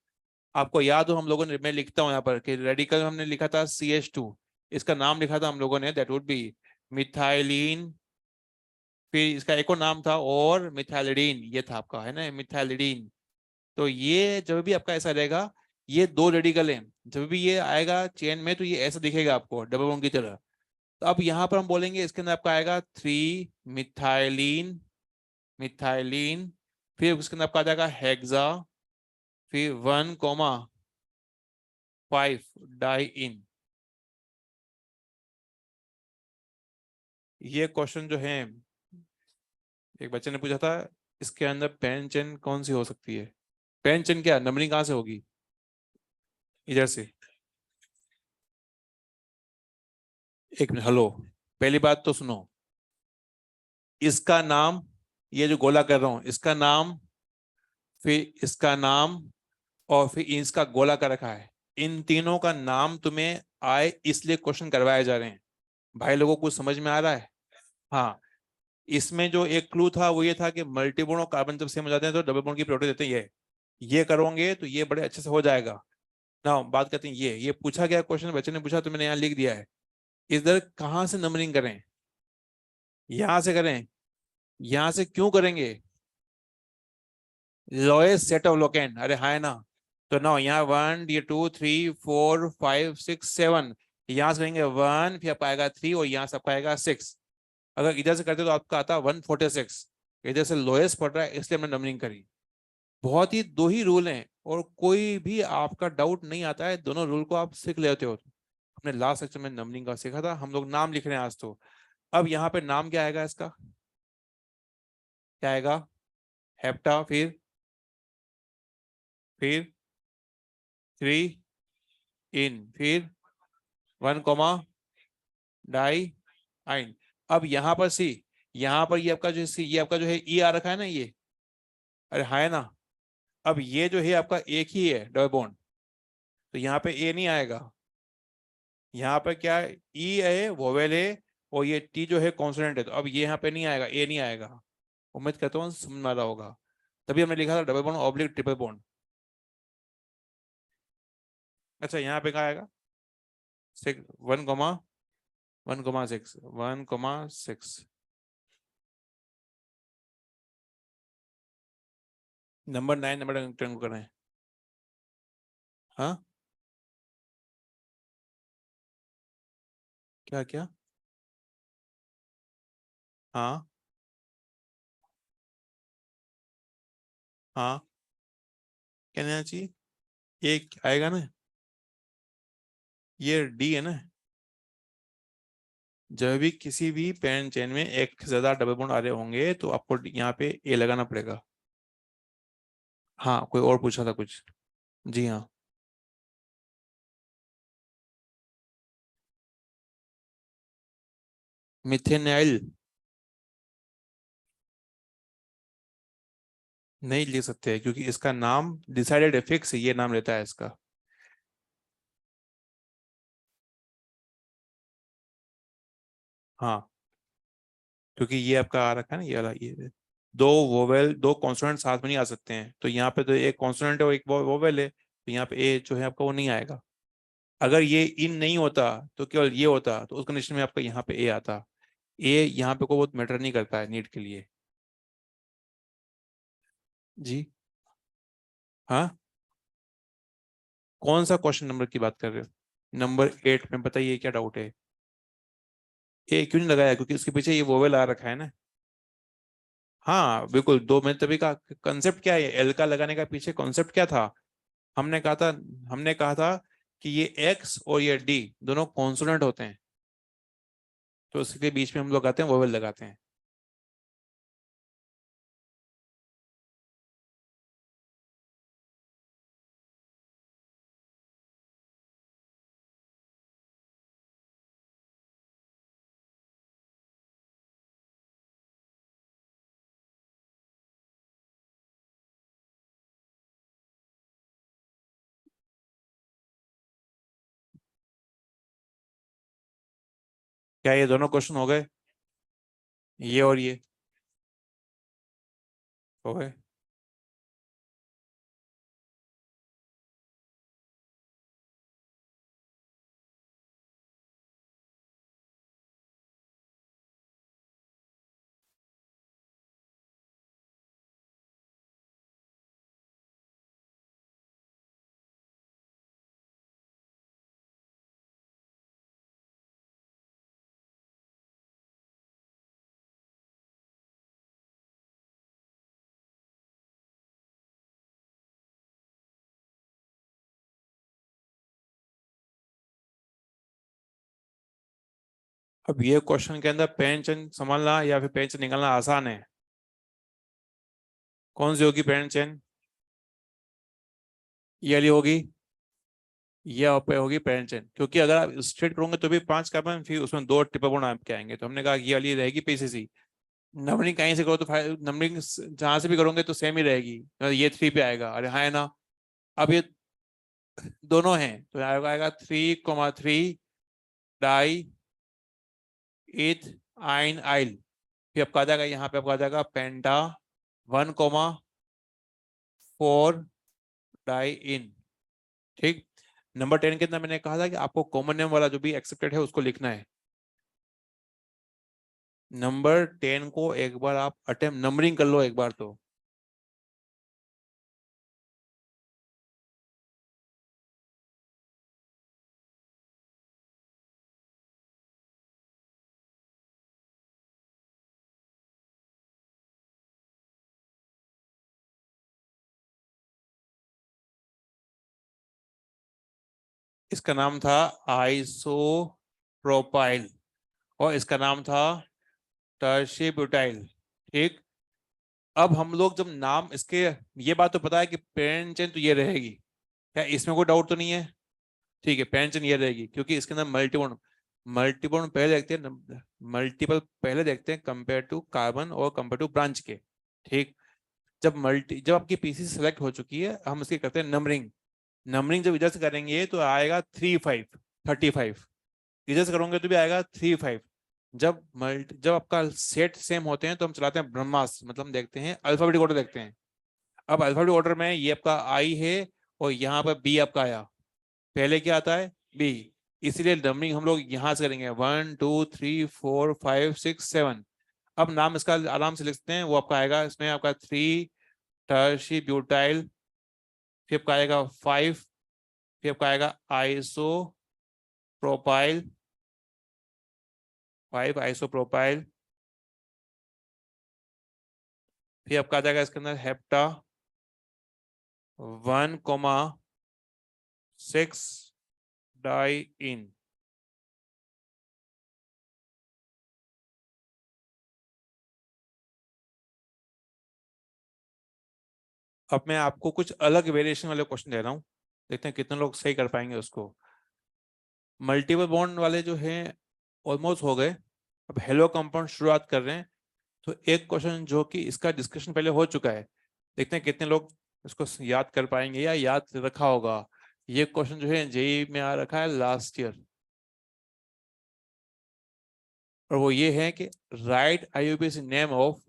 आपको याद हो हम लोगों ने, मैं लिखता हूँ यहाँ पर कि रेडिकल में हमने लिखा था CH2, इसका नाम लिखा था हम लोगों ने, दैट वुड बी मिथाइलिन। फिर इसका एक और नाम था और मिथाइलिडीन, ये था आपका, है ना, मिथाइलिडीन। तो ये जब भी आपका ऐसा रहेगा, ये दो रेडिकल हैं, जब भी ये आएगा चेन में तो ये ऐसा दिखेगा आपको डबल बॉन्ड की तरह। तो अब यहाँ पर हम बोलेंगे इसके अंदर आपका आएगा 3 मिथाइलिन, मिथाइलिन। फिर उसके अंदर आपका आ जाएगा हेक्सा, फिर 1,5 डाई इन। ये क्वेश्चन जो है एक बच्चे ने पूछा था, इसके अंदर पेन चेन कौन सी हो सकती है? पेन चेन क्या नंबरिंग कहाँ से होगी? इधर से। एक मिनट, हेलो। पहली बात तो सुनो, इसका नाम, ये जो गोला कर रहा हूं इसका नाम, फिर इसका नाम, और फिर इसका गोला कर रखा है। इन तीनों का नाम तुम्हें आए इसलिए क्वेश्चन करवाए जा रहे हैं। भाई लोगों को कुछ समझ में आ रहा है? हाँ। इसमें जो एक क्लू था वो ये था कि मल्टी बॉन्ड और कार्बन जब सेम हो जाते हैं तो डबल बॉन्ड की प्रायोरिटी देते हैं। ये करोगे तो ये बड़े अच्छे से हो जाएगा ना। बात करते हैं ये पूछा गया क्वेश्चन, बच्चे ने पूछा तो मैंने यहाँ लिख दिया है। इधर कहाँ से नंबरिंग करें? यहां से करें। यहां से क्यों करेंगे? लोएस्ट सेट ऑफ लोकेन, अरे हाँ है ना। तो ना यहाँ 1 ये 2 3 4 5 6 7, यहाँ से करेंगे 1, फिर आपका आएगा 3 और यहाँ से आपका आएगा 6। अगर इधर से करते तो आपका आता 146। इधर से लोएस्ट पड़ रहा है इसलिए हमने नंबरिंग करी। बहुत ही दो ही रूल हैं और कोई भी आपका डाउट नहीं आता है, दोनों रूल को आप सीख लेते हो। हमने लास्ट सेक्शन में नंबरिंग का सीखा था, हम लोग नाम लिख रहे हैं आज तो। अब यहाँ पे नाम क्या आएगा इसका? क्या आएगा? हेप्टा, फिर 3 इन, फिर 1, डाई आइन। अब यहाँ पर सी, यहाँ पर ये आपका जो सी, ये आपका जो है ई आ रखा है ना ये, अरे हाँ है ना। अब ये जो है आपका एक ही है डबल बॉन्ड, तो यहाँ पे ए नहीं आएगा। यहाँ पे क्या है? ई है, वोवेल है, और ये टी जो है कॉन्सोनेंट है, तो अब ये यहाँ पे नहीं आएगा, ए नहीं आएगा। उम्मीद करता हूँ समझ में आ रहा होगा। तभी हमने लिखा था double bond oblique triple bond. अच्छा यहाँ पे क्या आएगा? 1,1,6, 1,6। नंबर 9 नंबर टर्न करें। हाँ क्या क्या? हाँ हाँ, क्या नहीं आना चाहिए? ये आएगा ना, ये डी है ना। जब भी किसी भी पेरेंट चेन में एक से ज्यादा डबल बॉन्ड आ रहे होंगे तो आपको यहाँ पे ए लगाना पड़ेगा। हाँ, कोई और पूछा था कुछ? जी हाँ। मिथेनाइल नहीं लिख सकते क्योंकि इसका नाम डिसाइडेड है, फिक्स ये नाम रहता है इसका। हाँ, क्योंकि ये आपका आ रखा है ना, ये वाला, ये दो वोवेल, दो कॉन्सोनेंट साथ में नहीं आ सकते हैं, तो यहाँ पे तो एक कॉन्सोनेंट है और एक वोवेल है, तो यहाँ पे ए जो है आपका वो नहीं आएगा। अगर ये इन नहीं होता तो केवल ये होता, तो उस कंडीशन में आपका यहाँ पे ए आता। ए यहाँ पे को बहुत मैटर नहीं करता है नीट के लिए। जी हाँ। कौन सा क्वेश्चन नंबर की बात कर रहे हो? नंबर 8 में बताइए क्या डाउट है? ए क्यों नहीं लगाया? क्योंकि उसके पीछे ये वोवेल आ रखा है ना। हाँ बिल्कुल, दो में तभी का कंसेप्ट क्या है, एल का लगाने का पीछे कॉन्सेप्ट क्या था? हमने कहा था हमने कहा था कि ये एक्स और ये डी दोनों कॉन्सोनेंट होते हैं, तो उसके बीच में हम लोग आते हैं वोवेल लगाते हैं। क्या ये दोनों क्वेश्चन हो गए? ये और ये हो गए? अब ये क्वेश्चन के अंदर पेंशन संभालना या फिर पेंशन निकालना आसान है। कौन सी होगी पेंशन? ये वाली होगी, ये पे होगी पेंशन, क्योंकि अगर आप स्ट्रेट करोगे तो भी 5 कार्बन, फिर उसमें दो ट्रिपल बॉन्ड आपके आएंगे, तो हमने कहा कि ये वाली रहेगी पीसीसी। नंबरिंग कहीं से करो तो नंबरिंग जहां से भी करोगे तो सेम ही रहेगी, तो ये 3 पे आएगा, अरे हाँ है ना। अब ये दोनों हैं तो आएगा आएगा 3,3 डाई एथ आइन आइल। फिर आपका आ जाएगा यहाँ पे, आपका आ जाएगा पेंटा 1,4 डाई इन। ठीक। नंबर 10 के अंदर मैंने कहा था कि आपको कॉमन नेम वाला जो भी एक्सेप्टेड है उसको लिखना है। नंबर 10 को एक बार आप अटेम्प्ट नंबरिंग कर लो एक बार तो। इसका नाम था आइसो प्रोपाइल और इसका नाम था टर्शीब्यूटाइल। ठीक। अब हम लोग जब नाम इसके, ये बात तो पता है कि पेरेंट चेन तो ये रहेगी, क्या इसमें कोई डाउट तो नहीं है? ठीक है, पेरेंट चेन ये रहेगी क्योंकि इसके अंदर मल्टीबॉन्ड, मल्टीबॉन्ड पहले देखते हैं, मल्टीपल पहले देखते हैं कंपेयर टू कार्बन और कंपेयर टू ब्रांच के। ठीक। जब आपकी पीसी सेलेक्ट हो चुकी है हम इसकी करते हैं नंबरिंग। नंबरिंग जब इधर से करेंगे तो आएगा 3,5, 35। इधर से करोगे तो भी आएगा 3,5। जब आपका सेट सेम होते हैं तो हम चलाते हैं ब्रह्मास्त्र, मतलब हम देखते हैं अल्फाबेटिक ऑर्डर देखते हैं। अब अल्फाबेटिक ऑर्डर में ये आपका आई है और यहाँ पर बी आपका आया, पहले क्या आता है? बी। इसीलिए नंबरिंग हम लोग यहाँ से करेंगे 1, 2, 3, 4, 5, 6, 7। अब नाम इसका आराम से लिख सकते हैं, वो आपका आएगा इसमें आपका 3 टर्शी ब्यूटाइल, फिर आपका आएगा 5, फिर आपका आएगा आइसो प्रोपाइल, 5 आइसो प्रोपाइल, फिर आपका आ जाएगा इसके अंदर हेप्टा 1,6 डाई इन। अब मैं आपको कुछ अलग वेरिएशन वाले क्वेश्चन दे रहा हूँ, देखते हैं कितने लोग सही कर पाएंगे उसको। मल्टीपल बॉन्ड वाले जो हैं ऑलमोस्ट हो गए, अब हेलो कंपाउंड शुरुआत कर रहे हैं। तो एक क्वेश्चन जो कि इसका डिस्कशन पहले हो चुका है, देखते हैं कितने लोग इसको याद कर पाएंगे या याद रखा होगा। ये क्वेश्चन जो है जेई में आ रखा है लास्ट ईयर, और वो ये है कि right IUPAC name of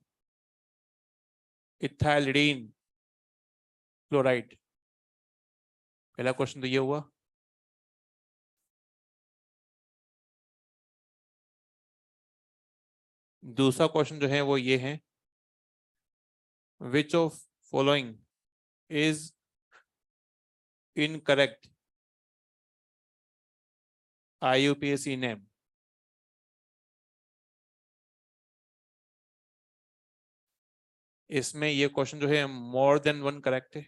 ethylidene chloride. पहला क्वेश्चन तो ये हुआ। दूसरा क्वेश्चन जो है वो ये है, which of following is incorrect IUPAC name. इसमें ये क्वेश्चन जो है मोर देन वन करेक्ट है।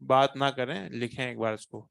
बात ना करें, लिखें एक बार इसको।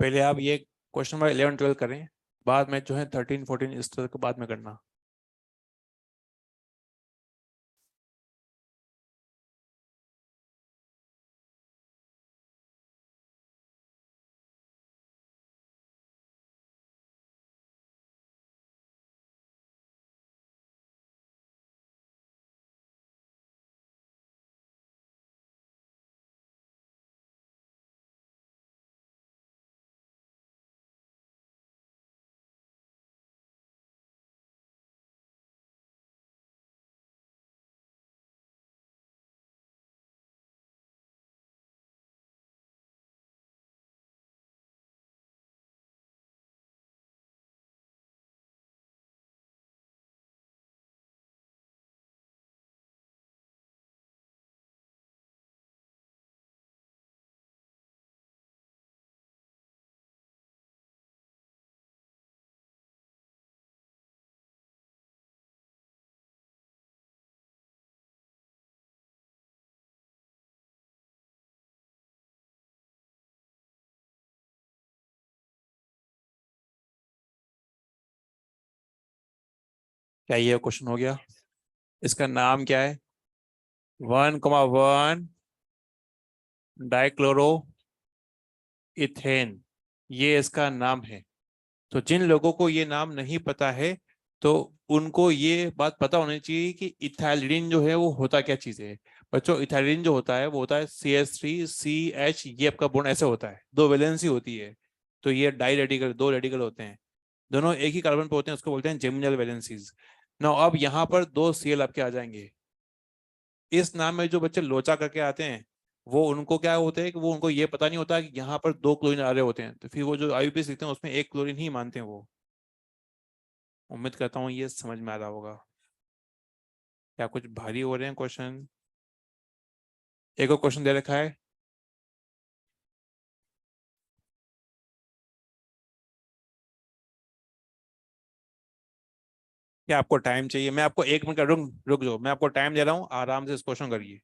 पहले आप ये क्वेश्चन नंबर 11 12 करें, बाद में जो है 13 14 इस तरह के बाद में करना। क्या ये क्वेश्चन हो गया? इसका नाम क्या है? 1,1 डाइक्लोरो इथेन, ये इसका नाम है। तो जिन लोगों को ये नाम नहीं पता है, तो उनको ये बात पता होनी चाहिए कि इथाइलिन जो है वो होता क्या चीज है। बच्चों, इथाइलिन जो होता है वो होता है CH3CH, ये आपका बॉन्ड ऐसे होता है, दो वैलेंसी होती है। तो ये डाई रेडिकल, दो रेडिकल होते हैं, दोनों एक ही कार्बन पर होते हैं, उसको बोलते हैं जेमिनल वैलेंसीज। ना अब यहाँ पर दो Cl आपके आ जाएंगे। इस नाम में जो बच्चे लोचा करके आते हैं, वो उनको क्या होते हैं कि वो उनको ये पता नहीं होता कि यहाँ पर दो क्लोरीन आ रहे होते हैं, तो फिर वो जो आईयूपीएस लिखते हैं उसमें एक क्लोरीन ही मानते हैं वो। उम्मीद करता हूँ ये समझ में आ रहा होगा। क्या कुछ भारी हो रहे हैं क्वेश्चन? एक और क्वेश्चन दे रखा है। क्या आपको टाइम चाहिए? मैं आपको 1 मिनट का रुक रुक जाओ, मैं आपको टाइम दे रहा हूँ, आराम से इस क्वेश्चन करिए।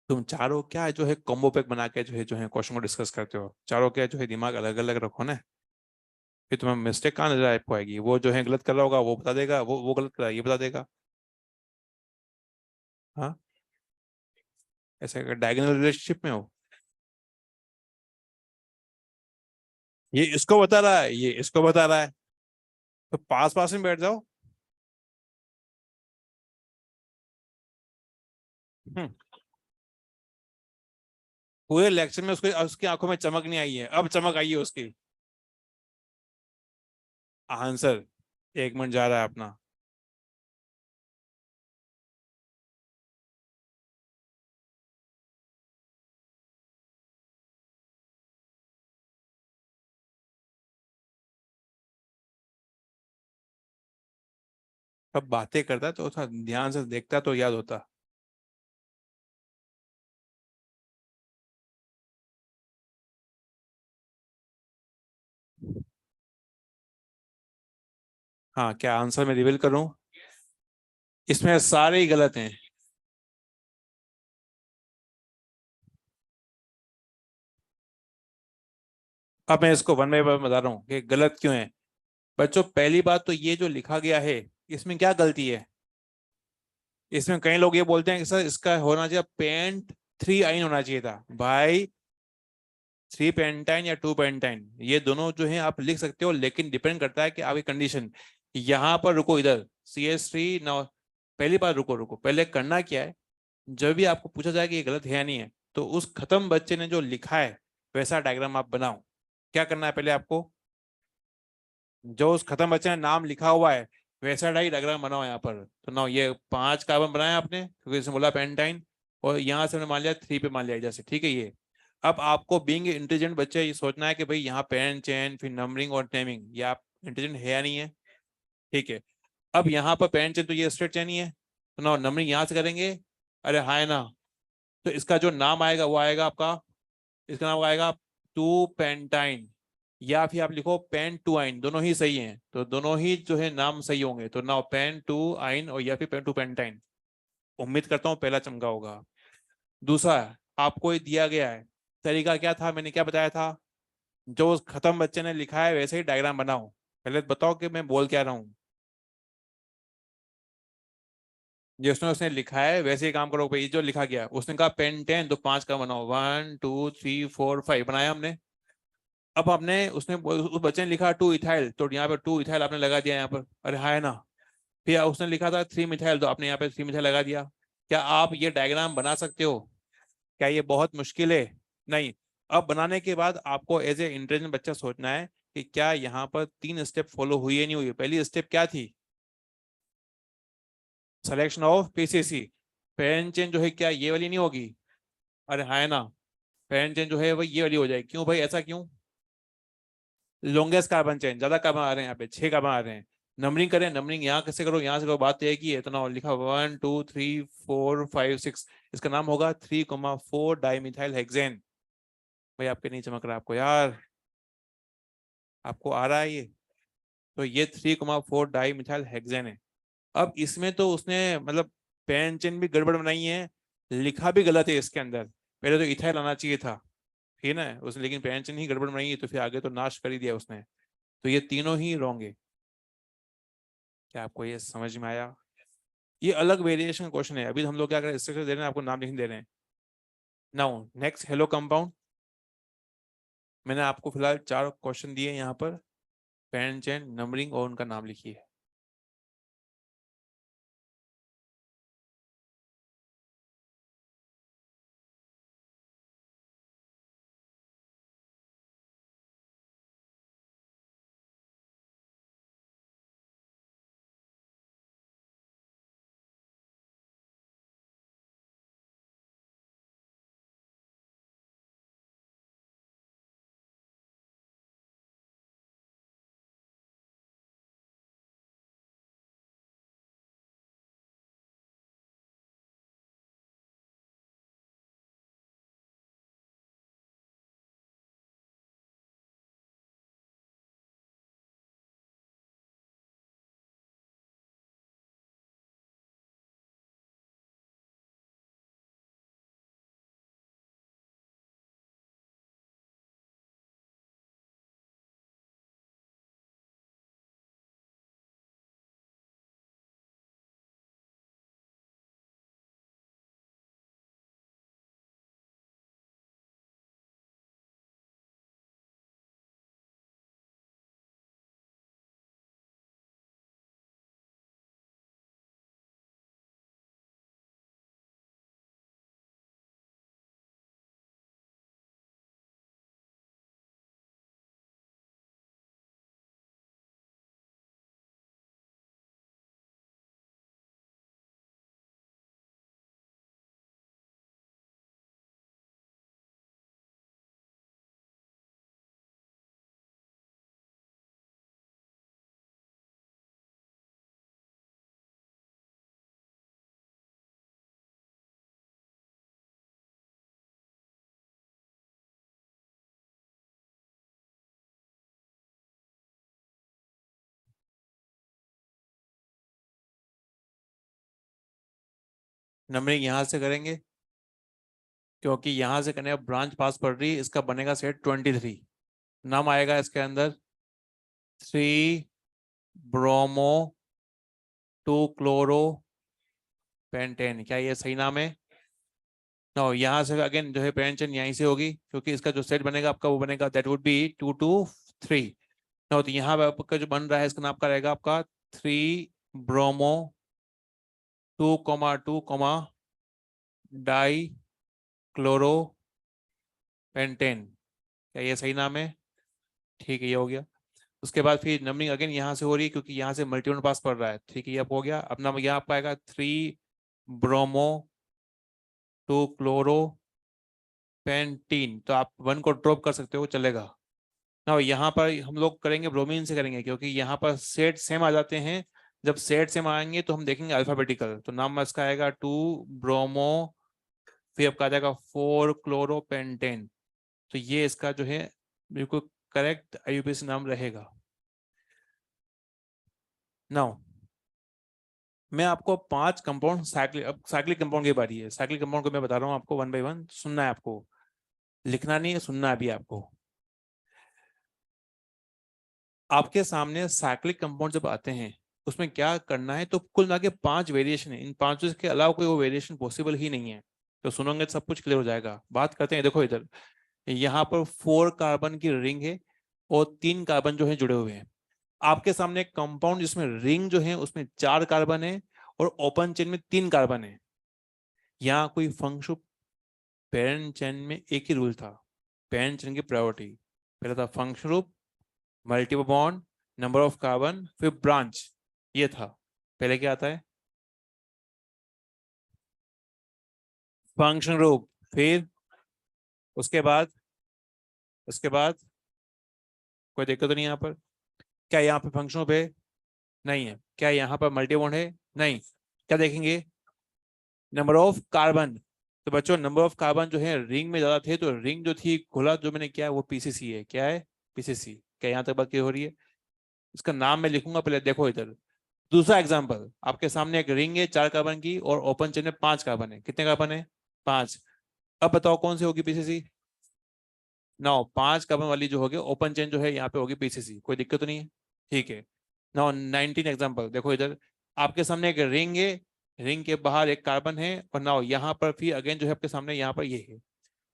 तुम चारों क्या जो है कॉम्बो पैक बना के जो है क्वेश्चन को डिस्कस करते हो, चारों क्या जो है दिमाग अलग अलग रखो ना। फिर तुम्हें मिस्टेक कहाँ नजर आपको आएगी, वो जो है गलत कर रहा होगा वो बता देगा, वो गलत कर रहा है ये बता देगा। हाँ, ऐसे डायगोनल रिलेशनशिप में हो। ये इसको बता रहा है, ये इसको बता रहा है, तो पास पास में बैठ जाओ। हम्म, पूरे लेक्चर में उसको उसकी आंखों में चमक नहीं आई है, अब चमक आई है उसकी। आंसर 1 मिनट जा रहा है अपना। अब बातें करता है तो थोड़ा ध्यान से देखता तो याद होता। हाँ, क्या आंसर मैं रिवील करूं? इसमें सारे ही गलत हैं। अब मैं इसको वन बाय वन बता रहा हूँ कि गलत क्यों है। बच्चों, पहली बात तो ये जो लिखा गया है, इसमें क्या गलती है? इसमें कई लोग ये बोलते हैं कि सर इसका होना चाहिए पेंट 3 आइन होना चाहिए था भाई। 3 पेंटाइन या 2 पेंटाइन, ये दोनों जो है आप लिख सकते हो, लेकिन डिपेंड करता है कि आपकी कंडीशन। यहाँ पर रुको, इधर CH3 ना। पहली बार रुको रुको, पहले करना क्या है, जब भी आपको पूछा जाए कि ये गलत है या नहीं है, तो उस खत्म बच्चे ने जो लिखा है वैसा डायग्राम आप बनाओ। क्या करना है पहले आपको, जो उस खत्म बच्चे ने नाम लिखा हुआ है वैसा डायग्राम बनाओ यहाँ पर। तो ना, ये 5 कार्बन बनाया आपने क्योंकि इसमें बोला पेंटाइन, और यहाँ से हमने मान लिया 3 पे मान लिया जैसे, ठीक है ये। अब आपको बीइंग इंटेलिजेंट बच्चे ये सोचना है कि भाई यहाँ पेन चेन फिर नंबरिंग और नेमिंग, ये आप इंटेलिजेंट है या नहीं है? ठीक है। अब यहाँ पर पेन चेन तो ये स्ट्रेट चेन ही है, तो ना नंबरिंग यहाँ से करेंगे। अरे हाँ, है ना। तो इसका जो नाम आएगा वो आएगा आपका, इसका नाम आएगा 2 पेंटाइन, या फिर आप लिखो पेन 2 आइन, दोनों ही सही हैं, तो दोनों ही जो है नाम सही होंगे, तो नाउ पेन 2 आइन और या फिर पेन 2 पेंटाइन। उम्मीद करता हूँ पहला चमका होगा। दूसरा, आपको ये दिया गया है, तरीका क्या था, मैंने क्या बताया था, जो उस खत्म बच्चे ने लिखा है वैसे ही डायग्राम बनाओ। पहले बताओ कि मैं बोल क्या रहा हूँ। जिसने उसने लिखा है वैसे ही काम करो भाई, जो लिखा गया उसने कहा पेन 10 तो 5 का बनाओ, 1 2 3 4 5 बनाया हमने। अब आपने उसने उस बच्चे ने लिखा 2 इथाइल, तो यहाँ पे 2 इथाइल आपने लगा दिया यहाँ पर, अरे हाँ, है ना। फिर उसने लिखा था 3 मिथाइल, तो आपने यहाँ पे 3 मिथाइल लगा दिया। क्या आप ये डायग्राम बना सकते हो? क्या ये बहुत मुश्किल है? नहीं। अब बनाने के बाद आपको एज ए इंटेलिजेंट बच्चा सोचना है कि क्या यहाँ पर 3 स्टेप फॉलो हुई है नहीं हुई। पहली स्टेप क्या थी? Selection of PCC। Parent change जो है क्या ये वाली नहीं होगी? अरे हाँ, है ना। पेरेंट चेंज जो है वो ये वाली हो जाएगी, क्यों भाई, ऐसा क्यों? लॉन्गेस्ट कार्बन चेन, ज्यादा कार्बन आ रहे हैं यहाँ पे, 6 कार्बन आ रहे हैं। नंबरिंग करें, नंबरिंग यहाँ कैसे करो, यहाँ से करो, बात तय की है, तो ना लिखा 1 2 3 4 5 6, इसका नाम होगा 3,4 डाइमिथाइल हेक्सेन। भाई आपके नहीं चमक रहा आपको यार, आपको आ रहा है ये? तो ये 3,4 डाइमिथाइल हेक्सेन है। अब इसमें तो उसने मतलब पेन चेन भी गड़बड़ बनाई है, लिखा भी गलत है इसके अंदर। पहले तो इथाइल आना चाहिए था, ठीक है ना उसने, लेकिन पेन चेन ही गड़बड़ बनाई है, तो फिर आगे तो नाश कर ही दिया उसने। तो ये तीनों ही रॉन्ग है। क्या आपको ये समझ में आया? ये अलग वेरिएशन क्वेश्चन है, अभी हम लोग क्या कर रहे हैं, स्ट्रक्चर दे रहे हैं, आपको नाम लिखने दे रहे हैं। Now next, hello compound. मैंने आपको फिलहाल 4 क्वेश्चन दिए यहाँ पर, पेन चेन नंबरिंग और उनका नाम लिखिए। नंबरिंग यहाँ से करेंगे, क्योंकि यहाँ से करने ब्रांच पास पड़ रही है, इसका बनेगा सेट 23। नाम आएगा इसके अंदर 3 ब्रोमो 2 क्लोरो पेंटेन। क्या ये सही नाम है? नो, यहाँ से अगेन जो है पेंटेन यहीं से होगी, क्योंकि इसका जो सेट बनेगा आपका वो बनेगा दैट वुड बी 2 2 3। नो, तो यहाँ पे आपका जो बन रहा है इसका नाम का रहेगा आपका 3 ब्रोमो 2 2 डाई क्लोरो पेंटेन। क्या ये सही नाम है? ठीक है, ये हो गया। उसके बाद फिर नंबरिंग अगेन यहाँ से हो रही है, क्योंकि यहाँ से मल्टीपल पास पड़ रहा है। ठीक है, ये अब हो गया। अपना यहाँ आपका आएगा 3 ब्रोमो 2 क्लोरो पेंटीन। तो आप 1 को ड्रॉप कर सकते हो, चलेगा ना। यहाँ पर हम लोग करेंगे ब्रोमीन से करेंगे, क्योंकि यहाँ पर सेट सेम आ जाते हैं। जब सेट सेम आएंगे तो हम देखेंगे अल्फाबेटिकल। तो नाम इसका आएगा 2 ब्रोमो, फिर आपका आ जाएगा 4 क्लोरो पेंटेन। तो ये इसका जो है बिल्कुल करेक्ट आईयूपीएसी नाम रहेगा। नाउ मैं आपको 5 कंपाउंड साइक्लिक, अब साइक्लिक कंपाउंड की बारी है। साइक्लिक कंपाउंड को मैं बता रहा हूँ आपको 1 बाय 1, सुनना है आपको, लिखना नहीं है, सुनना है अभी आपको। आपके सामने साइक्लिक कंपाउंड जब आते हैं उसमें क्या करना है, तो कुल मिला के 5 वेरिएशन है। इन 5 के अलावा कोई वो वेरिएशन पॉसिबल ही नहीं है। तो सुनोगे तो सब कुछ क्लियर हो जाएगा। बात करते हैं, देखो इधर यहाँ पर 4 कार्बन की रिंग है और 3 कार्बन जो है जुड़े हुए हैं। आपके सामने एक कंपाउंड जिसमें रिंग जो है उसमें 4 कार्बन है और ओपन चेन में 3 कार्बन है। यहाँ कोई फंक्शन, पेरेंट चेन में एक ही रूल था, पेरेंट चेन की प्रायोरिटी। पहला था फंक्शन रूप, multiple bond, number of carbon, फिर ब्रांच। ये था। पहले क्या आता है? फंक्शन रूप, फिर उसके बाद कोई दिक्कत तो नहीं यहाँ पर? क्या यहाँ पे फंक्शन रूप है? नहीं है। क्या यहाँ पर मल्टी बॉन्ड है? नहीं। क्या देखेंगे? Number of carbon. तो बच्चों नंबर ऑफ कार्बन जो है रिंग में ज्यादा थे, तो रिंग जो थी खुला जो मैंने किया है वो पीसीसी है। क्या है? पीसीसी। क्या यहाँ तक बात क्लियर हो रही है? इसका नाम मैं लिखूंगा, पहले देखो इधर। दूसरा एग्जांपल, आपके सामने एक रिंग है 4 कार्बन की और ओपन चेन में 5 कार्बन है। कितने कार्बन है? 5। अब बताओ कौन सी होगी पीसीसी? 9। 5 कार्बन वाली जो होगी ओपन चेन जो है यहाँ पे होगी पीसीसी। कोई दिक्कत तो नहीं है? ठीक है। नाउ 19 एग्जांपल देखो इधर। आपके सामने एक रिंग है, रिंग के बाहर एक कार्बन है, और नाउ यहाँ पर फिर अगेन जो है आपके सामने यहाँ पर ये है।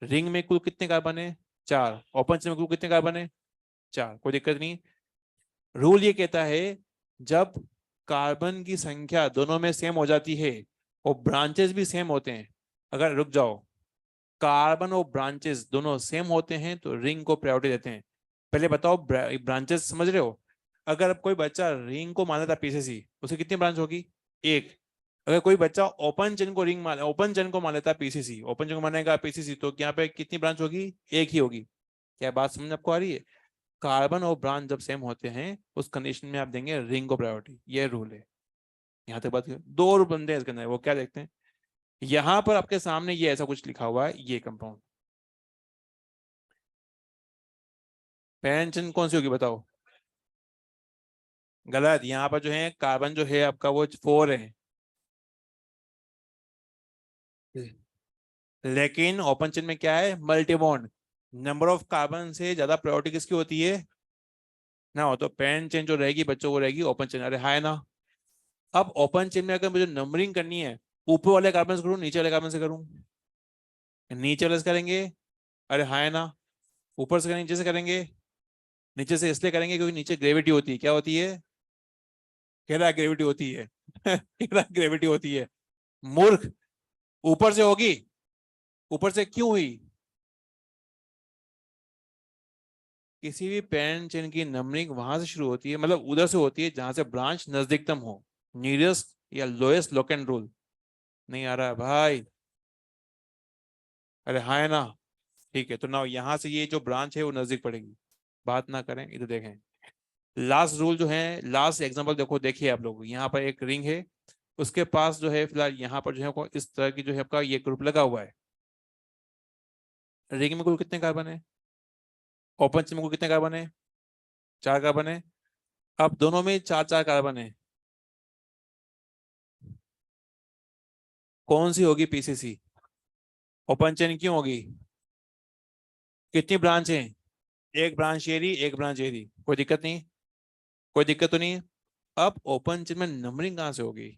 रिंग में कुल कितने कार्बन है? 4। ओपन चेन में कुल कितने कार्बन है? 4। कोई दिक्कत नहीं। रूल ये कहता है जब कार्बन की संख्या दोनों में सेम हो जाती है और ब्रांचेस भी सेम होते हैं, अगर रुक जाओ, कार्बन और ब्रांचेस दोनों सेम होते हैं तो रिंग को प्रायोरिटी देते हैं। पहले बताओ ब्रांचेस समझ रहे हो? अगर अब कोई बच्चा रिंग को मान लेता पीसीसी, उसकी कितनी ब्रांच होगी? एक। अगर कोई बच्चा ओपन चेन को मान लेता पीसीसी, ओपन चेन को मानेगा पीसीसी, तो यहाँ पे कितनी ब्रांच होगी? एक ही होगी। क्या बात समझ आपको आ रही है? कार्बन और ब्रांच जब सेम होते हैं उस कंडीशन में आप देंगे रिंग को प्रायोरिटी। ये रूल है। यहाँ तक बात। 2 रूल बनते हैं इसके अंदर, वो क्या देखते हैं? यहाँ पर आपके सामने ये ऐसा कुछ लिखा हुआ है, ये कंपाउंड पेंशन कौन सी होगी बताओ? गलत। यहाँ पर जो है कार्बन जो है आपका वो 4 है, लेकिन ओपन चेन में क्या है? Multi bond. Number of carbon से ज्यादा प्रायोरिटी किसकी होती है? ना हो तो पेन चेन जो रहेगी बच्चों वो रहेगी ओपन चेन। अरे हाय ना। अब ओपन चेन में अगर मुझे नंबरिंग करनी है, ऊपर वाले कार्बन से करूं नीचे वाले कार्बन से करूं? नीचे वाले से करेंगे। अरे हाय ना। ऊपर से करेंगे, नीचे से करेंगे? नीचे से इसलिए करेंगे क्योंकि नीचे ग्रेविटी होती है। क्या होती है? कह रहा है ग्रेविटी होती है। कह रहा है ग्रेविटी होती है। मूर्ख। ऊपर से होगी। ऊपर से क्यों हुई? किसी भी पेरेंट चेन की नंबरिंग वहां से शुरू होती है, मतलब उधर से होती है जहां से ब्रांच नजदीकतम हो, नियरेस्ट या लोएस्ट लोकेंड रूल। नहीं आ रहा है भाई? अरे हाँ है ना। ठीक है, तो ना यहाँ से ये जो ब्रांच है वो नजदीक पड़ेगी। बात ना करें, इधर देखें। लास्ट रूल जो है, लास्ट एग्जांपल देखो, देखिए आप लोग, यहाँ पर एक रिंग है, उसके पास जो है फिलहाल यहाँ पर जो है को इस तरह की जो है आपका ये ग्रुप लगा हुआ है। रिंग में कुल कितने कार्बन है? ओपन चेन में कुल कितने कार्बन है? 4 कार्बन है। अब दोनों में 4 4 कार्बन है। कौन सी होगी पीसीसी? ओपन चेन क्यों होगी? कितनी ब्रांच है? एक ब्रांच ये रही, एक ब्रांच ये रही, कोई दिक्कत नहीं? कोई दिक्कत तो नहीं है? अब ओपन चेन में नंबरिंग कहाँ से होगी?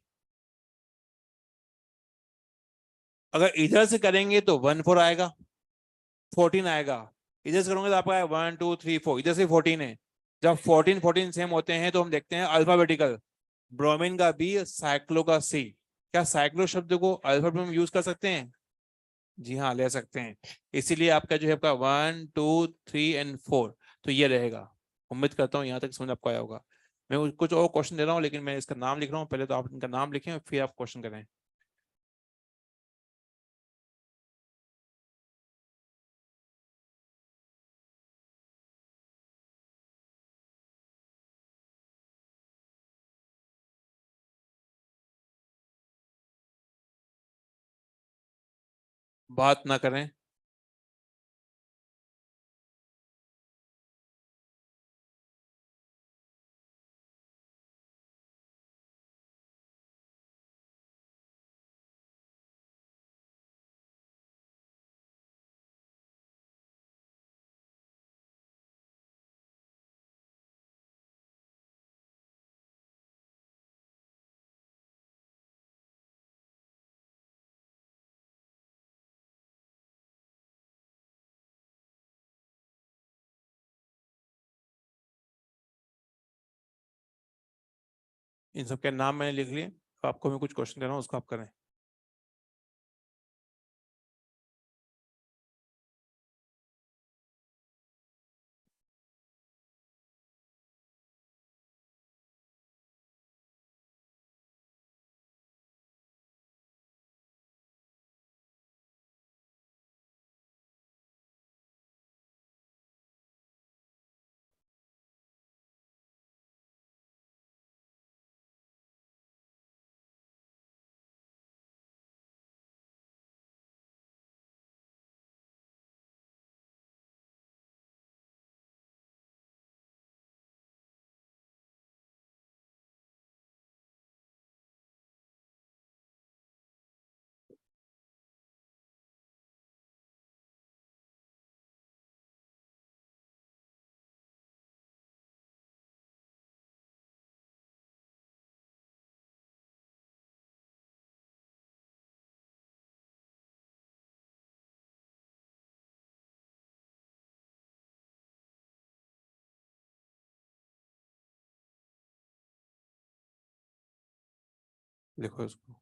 अगर इधर से करेंगे तो 1 4 आएगा, 14 आएगा। इधर से करोगे तो आपका 1 2 3 4, इधर से 14 है। जब 14 14 सेम होते हैं तो हम देखते हैं अल्फाबेटिकल। ब्रोमीन का बी, साइक्लो का सी। क्या साइक्लो शब्द को अल्फाबेट में यूज कर सकते हैं? जी हाँ, ले सकते हैं। इसीलिए आपका जो है आपका 1 2 3 एंड 4 तो ये रहेगा। उम्मीद करता हूँ यहाँ तक समझ आपको आया होगा। मैं कुछ और क्वेश्चन दे रहा हूँ, लेकिन मैं इसका नाम लिख रहा हूँ, पहले तो आप इनका नाम लिखें फिर आप क्वेश्चन करें। बात ना करें। इन सबके नाम मैंने लिख लिए, तो आपको मैं कुछ क्वेश्चन दे रहा हूँ, उसको आप करें। लिखो इसको।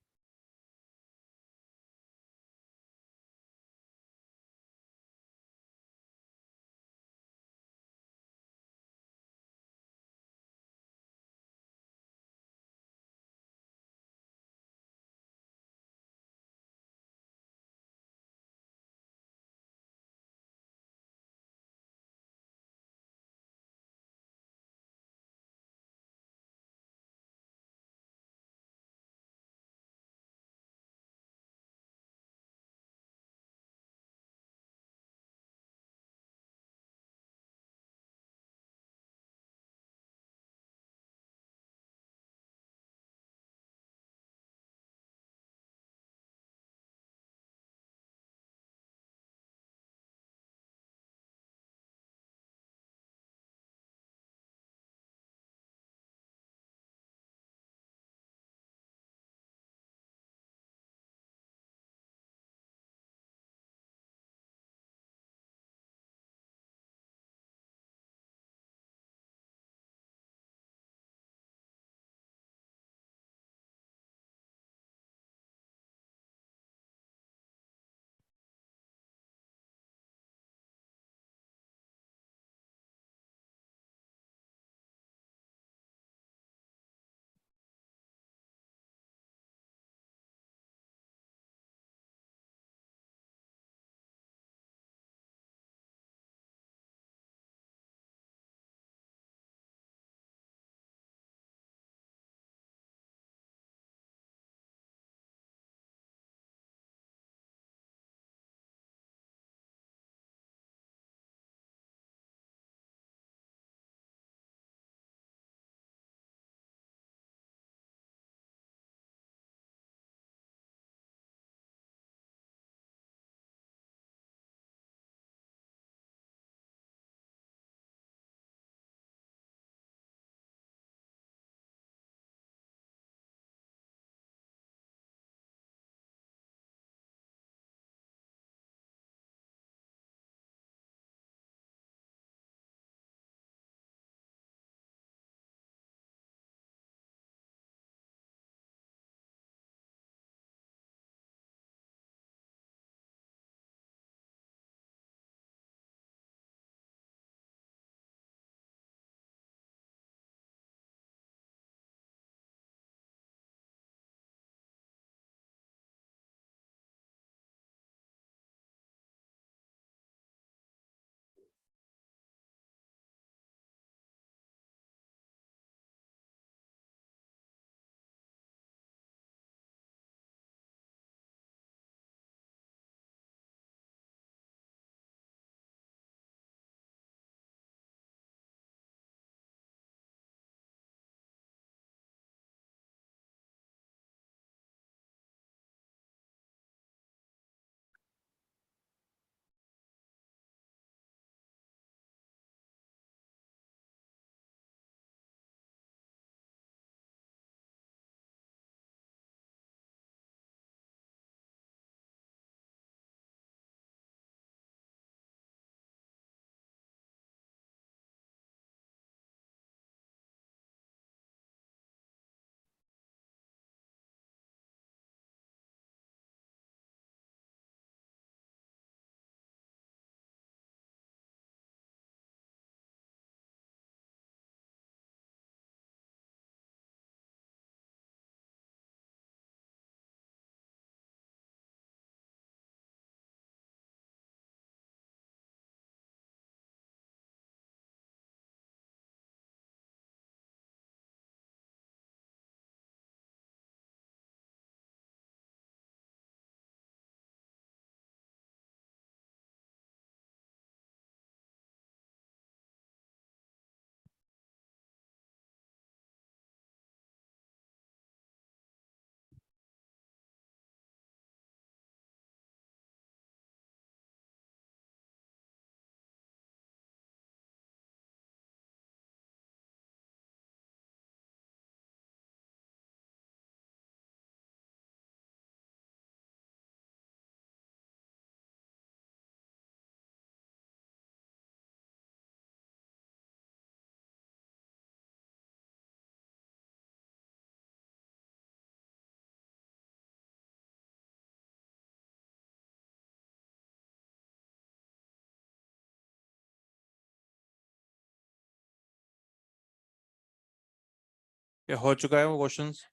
ये हो चुका है वो क्वेश्चंस,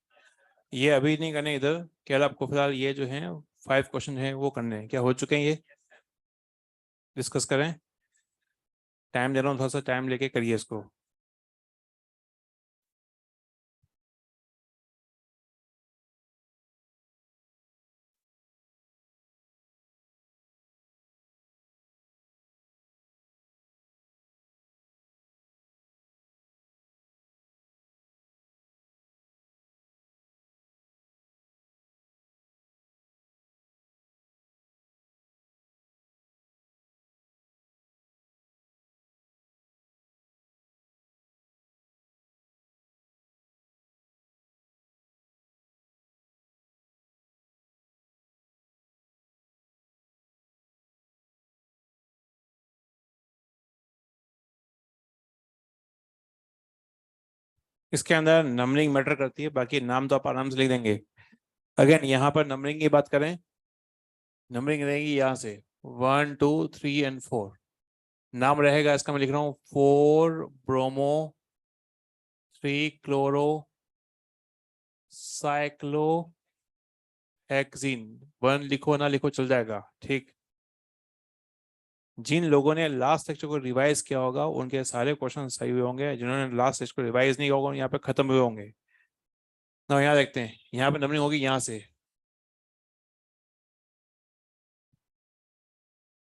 ये अभी नहीं करने इधर, केवल आपको फिलहाल ये जो है 5 क्वेश्चन है वो करने हैं। क्या हो चुके हैं ये, डिस्कस करें। टाइम दे रहा हूँ, थोड़ा सा टाइम लेके करिए इसको। इसके अंदर नंबरिंग मैटर करती है, बाकी नाम तो आप आराम से लिख देंगे। अगेन यहाँ पर नंबरिंग की बात करें, नंबरिंग रहेगी यहाँ से 1 2 3 एंड 4। नाम रहेगा इसका, मैं लिख रहा हूँ 4 ब्रोमो 3 क्लोरो साइक्लो हेक्सिन। 1 लिखो ना लिखो चल जाएगा, ठीक। जिन लोगों ने लास्ट लेक्चर को रिवाइज किया होगा उनके सारे क्वेश्चन सही हुए होंगे, जिन्होंने लास्ट लेक्चर को रिवाइज नहीं किया होगा यहाँ पे खत्म हुए होंगे ना। यहाँ देखते हैं, यहाँ पे नंबरिंग होगी यहाँ से।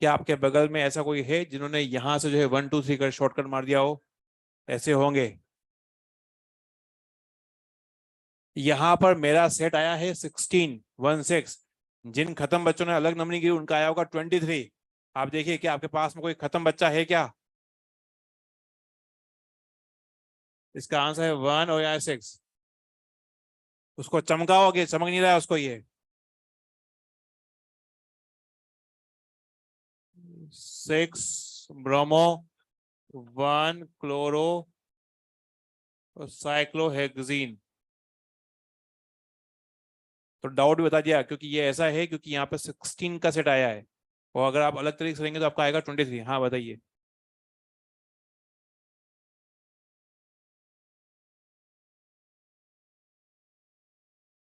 क्या आपके बगल में ऐसा कोई है जिन्होंने यहाँ से जो है 1 2 3 कर शॉर्टकट मार दिया हो? ऐसे होंगे। यहाँ पर मेरा सेट आया है 16 जिन खत्म बच्चों ने अलग नंबरिंग की उनका आया होगा 23। आप देखिए क्या आपके पास में कोई खत्म बच्चा है क्या? इसका आंसर है 1 और यहाँ 6। उसको चमकाओगे, चमक नहीं रहा है उसको ये। 6 ब्रोमो 1 क्लोरो साइक्लोहेक्सिन। तो डाउट भी बता दिया, क्योंकि ये ऐसा है क्योंकि यहाँ पे 16 का सेट आया है, और अगर आप अलग तरीके से लेंगे तो आपका आएगा 23। हाँ बताइए।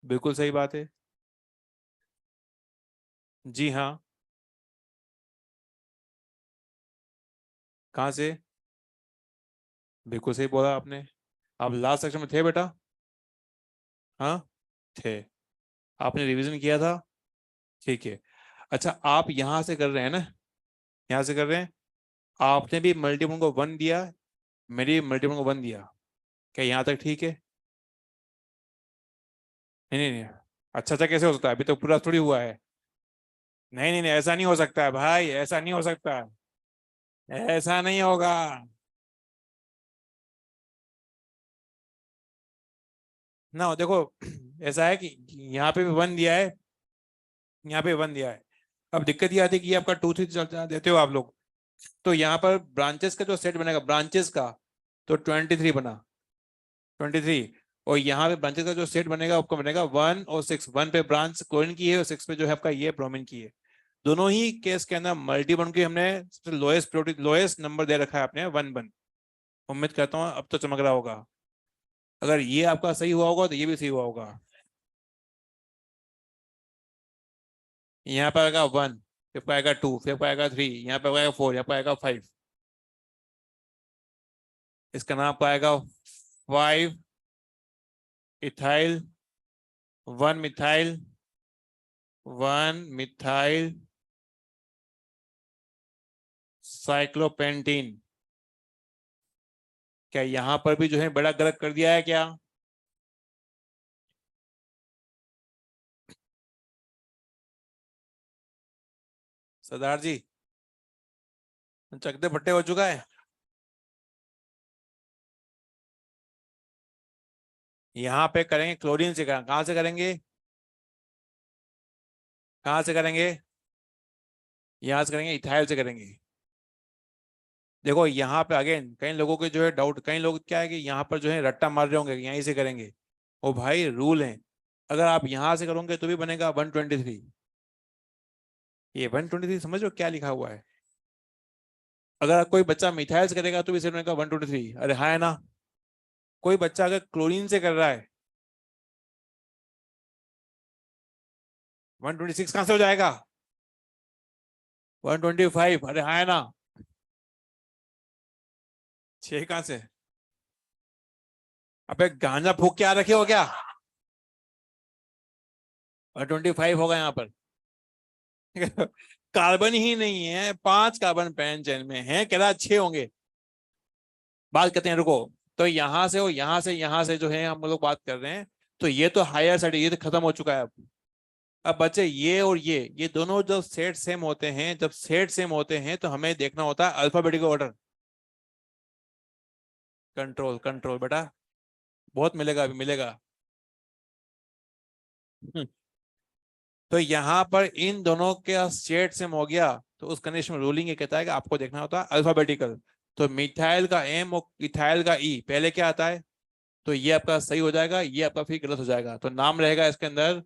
बिल्कुल सही बात है। जी हाँ। कहाँ से? बिल्कुल सही बोला आपने। आप लास्ट सेक्शन में थे बेटा? हाँ थे। आपने रिवीजन किया था, ठीक है। अच्छा, आप यहाँ से कर रहे हैं ना, यहाँ से कर रहे हैं। आपने भी मल्टीपल को 1 दिया, मेरी मल्टीपल को 1 दिया। क्या यहाँ तक ठीक है? नहीं नहीं नहीं। अच्छा अच्छा कैसे हो सकता है, अभी तो पूरा थोड़ी हुआ है। नहीं नहीं नहीं, ऐसा नहीं हो सकता है भाई, ऐसा नहीं हो सकता। ऐसा नहीं होगा। ना देखो, ऐसा है कि यहाँ पे भी 1 दिया है, यहाँ पे 1 दिया है। अब दिक्कत ये आती है कि ये आपका 2 3 देते हो आप लोग, तो यहाँ पर ब्रांचेस का जो सेट बनेगा ब्रांचेस का, तो 23 बना, 23। और यहाँ पे ब्रांचेस का जो सेट बनेगा आपका बनेगा 1 और 6। 1 पे ब्रांच क्लोरीन की है और 6 पे जो है आपका ये ब्रोमीन की है। दोनों ही केस के अंदर मल्टी बॉन्ड की हमने सबसे लोएस्ट प्योरिटी लोएस्ट नंबर दे रखा है आपने 1 1। उम्मीद करता हूँ अब तो चमक रहा होगा। अगर ये आपका सही हुआ होगा तो ये भी सही हुआ होगा। यहाँ पर आएगा 1, फिर पर आएगा 2, फिर पर आएगा 3, यहाँ पर आएगा 4, यहाँ पर आएगा 5। इसका नाम आपका आएगा 5 इथाइल 1 मिथाइल 1 मिथाइल साइक्लोपेंटीन। क्या यहाँ पर भी जो है बड़ा गलत कर दिया है क्या? सरदार जी, चकदे फट्टे हो चुका है। यहाँ पे करेंगे क्लोरीन से, कहाँ से करेंगे? कहाँ से करेंगे? यहाँ से करेंगे, इथाइल से करेंगे। देखो यहाँ पे अगेन कई लोगों के जो है डाउट, कई लोग क्या है कि यहाँ पर जो है रट्टा मार रहे होंगे यहीं से करेंगे। ओ भाई रूल है, अगर आप यहाँ से करोगे तो भी बनेगा 123। ये 123 समझ लो क्या लिखा हुआ है। अगर कोई बच्चा मिथाइल से करेगा तो भी सिर्फ बनेगा 123। अरे हाँ है ना? कोई बच्चा अगर क्लोरीन से कर रहा है 126 कहां से हो जाएगा? 125। अरे हाँ है ना, 6 कहां से? अबे गांजा फूक के आ रखे हो क्या? 125 होगा यहाँ पर। कार्बन ही नहीं है, 5 कार्बन पैन चेन में है, कह रहा 6 होंगे। बात करते हैं, रुको। तो यहां से, यहां से जो है हम लोग बात कर रहे हैं। तो ये तो हायर साइड, ये तो खत्म हो चुका है अब बच्चे ये और ये दोनों जब सेट सेम होते हैं, जब सेट सेम होते हैं तो हमें देखना होता है अल्फाबेटिक ऑर्डर। कंट्रोल कंट्रोल बेटा, बहुत मिलेगा, अभी मिलेगा। हम्म, तो यहाँ पर इन दोनों के सेट सेम हो गया, तो उस कंडीशन में रूलिंग ये कहता है कि आपको देखना होता है अल्फाबेटिकल। तो मिथाइल का एम और इथाइल का ई पहले क्या आता है? तो ये आपका सही हो जाएगा, ये आपका फिर गलत हो जाएगा। तो नाम रहेगा इसके अंदर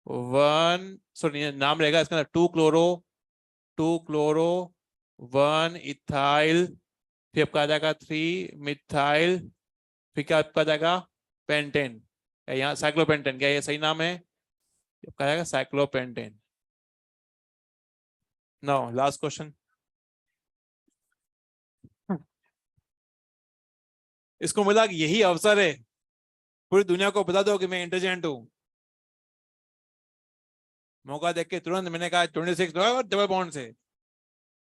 वन, सॉरी नाम रहेगा इसके अंदर 2 क्लोरो, 2 क्लोरो, 1 इथाइल, फिर आपका आ जाएगा 3 मिथाइल, फिर क्या आपका आ जाएगा पेंटेन। यहाँ साइक्लोपेंटेन, क्या ये सही नाम है? आपका आ जाएगा साइक्लोपेंटेन। Now last question. इसको मिला कि यही अवसर है पूरी दुनिया को बता दो कि मैं इंटेलिजेंट हूं। मौका देख के तुरंत मैंने कहा 26 डबल बॉन्ड से।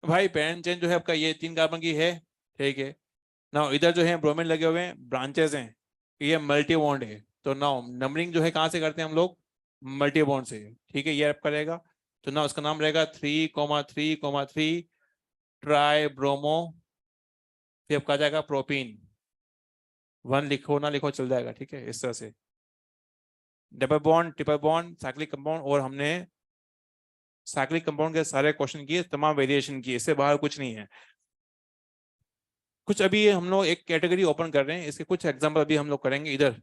भाई पेन चेन जो है आपका ये 3 कार्बन की है, ठीक है। नाउ इधर जो है ब्रोमीन लगे हुए हैं, ब्रांचेस हैं, ये मल्टी बॉन्ड है। तो नाउ नंबरिंग जो है कहाँ से करते हैं हम लोग? मल्टी बॉन्ड से, ठीक है। ये आपका रहेगा। तो नाउ उसका नाम रहेगा 3,3,3 ट्राई ब्रोमो, फिर आपका आ जाएगा प्रोपीन। 1 लिखो ना लिखो चल जाएगा, ठीक है, इस तरह से। Double bond, triple bond, cyclic compound, और हमने साइक्लिक कंपाउंड के सारे क्वेश्चन किए, तमाम वेरिएशन किए, इससे बाहर कुछ नहीं है। कुछ अभी हम लोग एक कैटेगरी ओपन कर रहे हैं, इसके कुछ एग्जांपल अभी हम लोग करेंगे इधर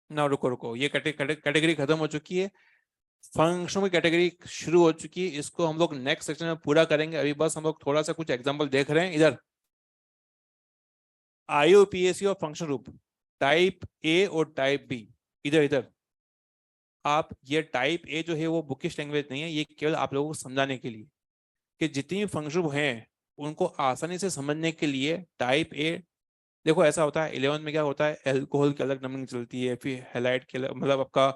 ना। रुको रुको, ये कैटेगरी खत्म हो चुकी है, फंक्शनों की कैटेगरी शुरू हो चुकी है। इसको हम लोग नेक्स्ट सेक्शन में पूरा करेंगे। अभी बस हम लोग थोड़ा सा कुछ एग्जांपल देख रहे हैं इधर। आईयूपीएसी और फंक्शन ग्रुप, टाइप ए और टाइप बी। इधर इधर आप, ये टाइप ए जो है वो बुकिश लैंग्वेज नहीं है, ये केवल आप लोगों को समझाने के लिए कि जितनी भी फंक्शन ग्रुप हैं उनको आसानी से समझने के लिए टाइप ए। देखो ऐसा होता है 11th में क्या होता है, एल्कोहल की अलग नंबरिंग चलती है, फिर हेलाइड के अलग, मतलब आपका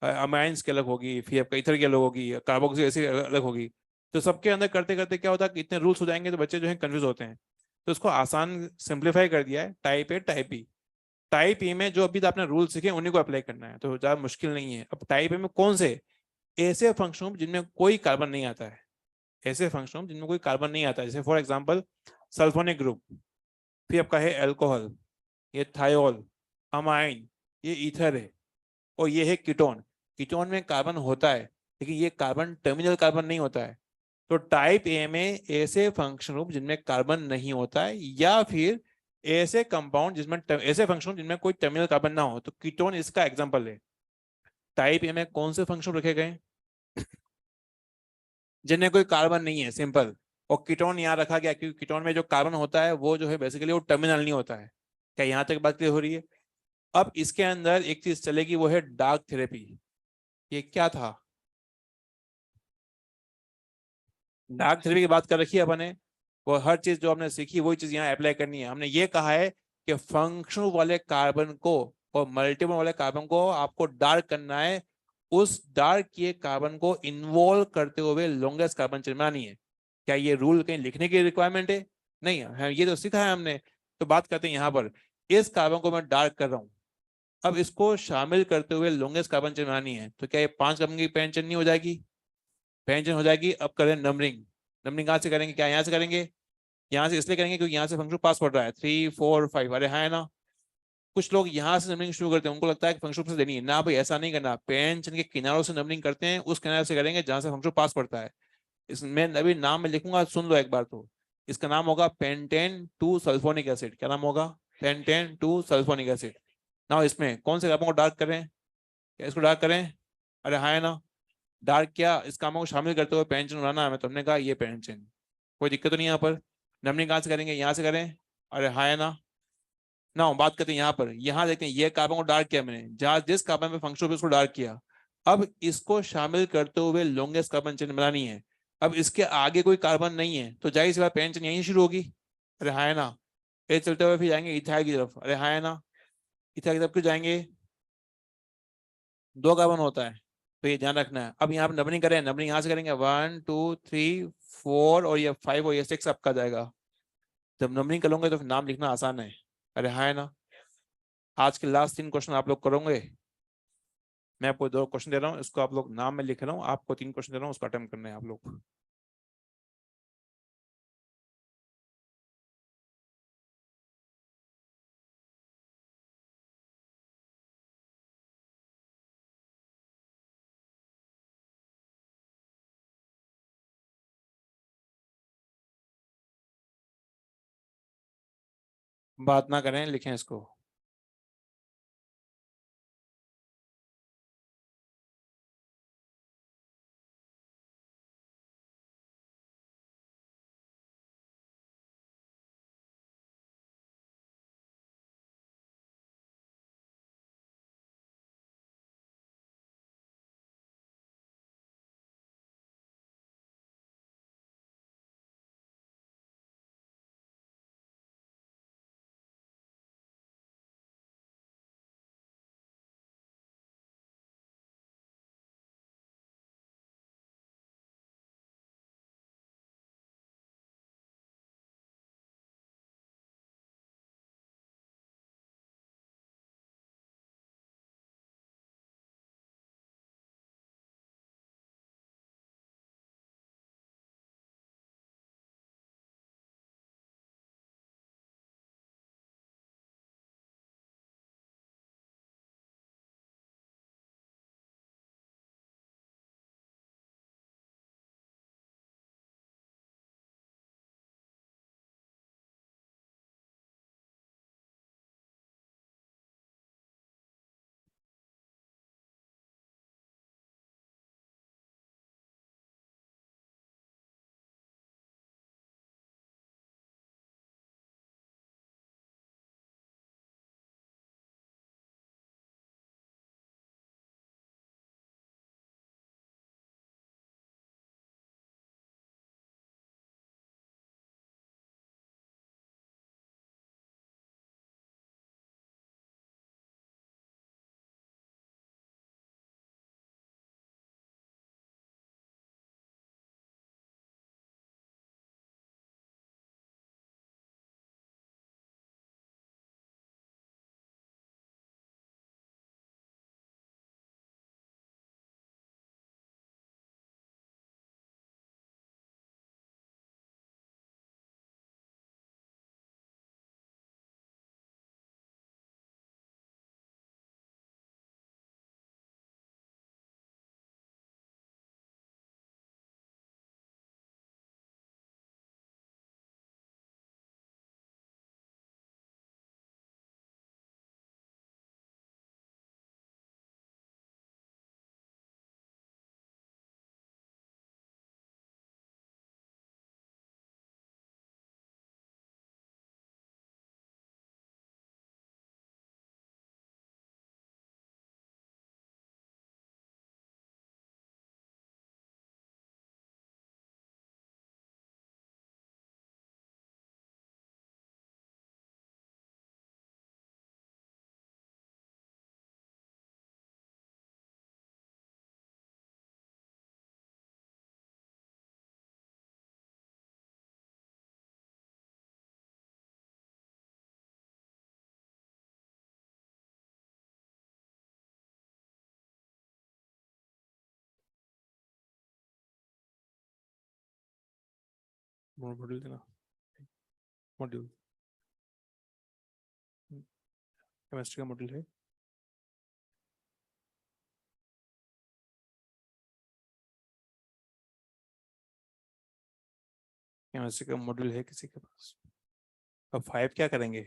अमाइंस की अलग होगी, फिर आपका इथर की अलग होगी, कार्बोक्सी ऐसी अलग होगी। तो सबके अंदर करते करते क्या होता है कि इतने रूल्स हो जाएंगे तो बच्चे जो है कंफ्यूज होते हैं। तो उसको आसान सिंप्लीफाई कर दिया है, type a type b. Type a में जो अभी आपने रूल सीखे उन्हीं को अप्लाई करना है, तो ज़्यादा मुश्किल नहीं है। अब टाइप ए में कौन से? ऐसे फंक्शन जिनमें कोई कार्बन नहीं आता है, ऐसे फंक्शन जिनमें कोई कार्बन नहीं आता है, जैसे फॉर एग्जांपल सल्फोनिक ग्रुप, फिर आपका है एल्कोहल, ये थायोल, अमाइन, ये ईथर है, और ये है कीटोन। कीटोन में कार्बन होता है लेकिन ये कार्बन टर्मिनल कार्बन नहीं होता है। तो टाइप ए में ऐसे फंक्शन ग्रुप जिनमें कार्बन नहीं होता है, या फिर ऐसे कंपाउंड जिसमें ऐसे फंक्शन जिनमें कोई टर्मिनल कार्बन ना हो, तो कीटोन इसका एग्जांपल है। टाइप ए में कौन से फंक्शन रखे गए? जिनमें कोई कार्बन नहीं है, सिंपल। और कीटोन यहाँ रखा गया क्योंकि कीटोन में जो कार्बन होता है वो जो है बेसिकली वो टर्मिनल नहीं होता है। क्या यहाँ तक बात क्लियर हो रही है? अब इसके अंदर एक चीज चलेगी, वो है डार्क थेरेपी। ये क्या था? डार्क थेरेपी की बात कर रखी है अपने, वो हर चीज जो हमने सीखी वही चीज यहाँ अप्लाई करनी है। हमने ये कहा है कि फंक्शनल वाले कार्बन को और मल्टीपल वाले कार्बन को आपको डार्क करना है, उस डार्क किए कार्बन को इन्वॉल्व करते हुए लॉन्गेस्ट कार्बन चेन बनानी है। क्या ये रूल कहीं लिखने की रिक्वायरमेंट है? नहीं है, ये तो सीखा है हमने। तो बात करते हैं यहाँ पर, इस कार्बन को मैं डार्क कर रहा हूँ, अब इसको शामिल करते हुए लॉन्गेस्ट कार्बन चेन बनानी है। तो क्या ये 5 कार्बन की पेन चेन नहीं हो जाएगी? पेन चेन हो जाएगी। अब करें नंबरिंग। नंबरिंग कहाँ से करेंगे? क्या यहाँ से करेंगे? यहाँ से इसलिए करेंगे क्योंकि यहाँ से फंक्शन पास पड़ रहा है 3 4 5। अरे हाँ है ना। कुछ लोग यहाँ से नंबरिंग शुरू करते हैं, उनको लगता है कि फंक्शन से देनी है ना। भाई ऐसा नहीं करना, पेन चेन के किनारों से नंबरिंग करते हैं, उस किनारे से करेंगे जहां से फंक्शन पास पड़ता है। इसमें अभी नाम में लिखूंगा, सुन लो एक बार। तो इसका नाम होगा पेंटेन टू सल्फोनिक एसिड। क्या नाम होगा? Pentane two sulphonic acid. ना इसमें कौन से कार्बन को डार्क करें? क्या इसको डार्क करें? अरे हाँ है ना। डार्क क्या इस कामों को शामिल करते हुए पेंशन बनाना है, तो हमने कहा ये पेंशन, कोई दिक्कत तो नहीं। यहाँ पर नंबरिंग कहाँ से करेंगे? यहाँ से करें। अरे हाँ है ना। ना बात करते हैं यहाँ पर, यहाँ देखते हैं ये कार्बन को डार्क किया मैंने, जहां जिस कार्बन पे फंक्शन उसको डार्क किया। अब इसको शामिल करते हुए लॉन्गेस्ट कार्बन चेन बनानी है। अब इसके आगे कोई कार्बन नहीं है तो जाहिर सी बात पेरेंट चेन यहीं शुरू होगी। अरे हाँ है ना। ये चलते हुए फिर जाएंगे इथाइल की तरफ, अरे हाँ है ना। इथाइल की तरफ क्यों जाएंगे, दो कार्बन होता है, तो ये ध्यान रखना है। अब यहाँ पर नंबरिंग करें, नंबरिंग यहाँ से करेंगे 1 2 3 4 और ये 5 और ये 6 आपका जाएगा। जब नंबरिंग करोगे तो फिर नाम लिखना आसान है। अरे हाँ है ना। आज के लास्ट 3 क्वेश्चन आप लोग करोगे। मैं आपको 2 क्वेश्चन दे रहा हूँ, इसको आप लोग नाम में लिख रहा हूँ, आपको 3 क्वेश्चन दे रहा हूँ, उसको अटेम्प्ट करना है आप लोग। बात ना करें, लिखें इसको। मॉड्यूल देना, मॉड्यूल केमिस्ट्री का मॉड्यूल है। केमिस्ट्री का मॉड्यूल है किसी के पास? अब 5 क्या करेंगे?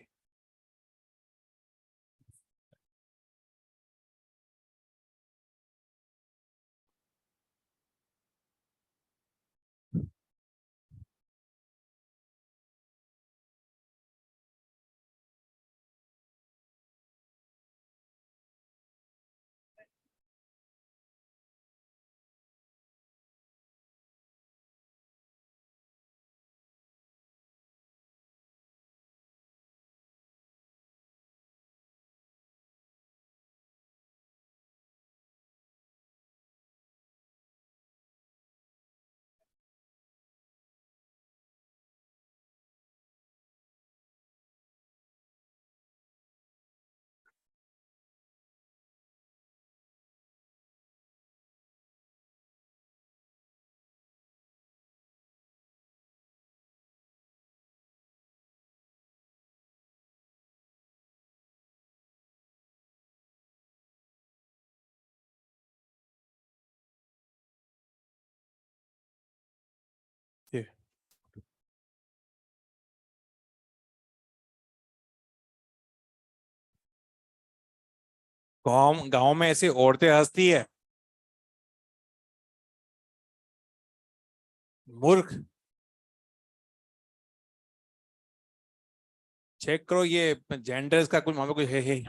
गांव गांव में ऐसी औरतें हंसती है। मूर्ख। चेक करो ये जेंडर्स का कुछ वहां पे कुछ है।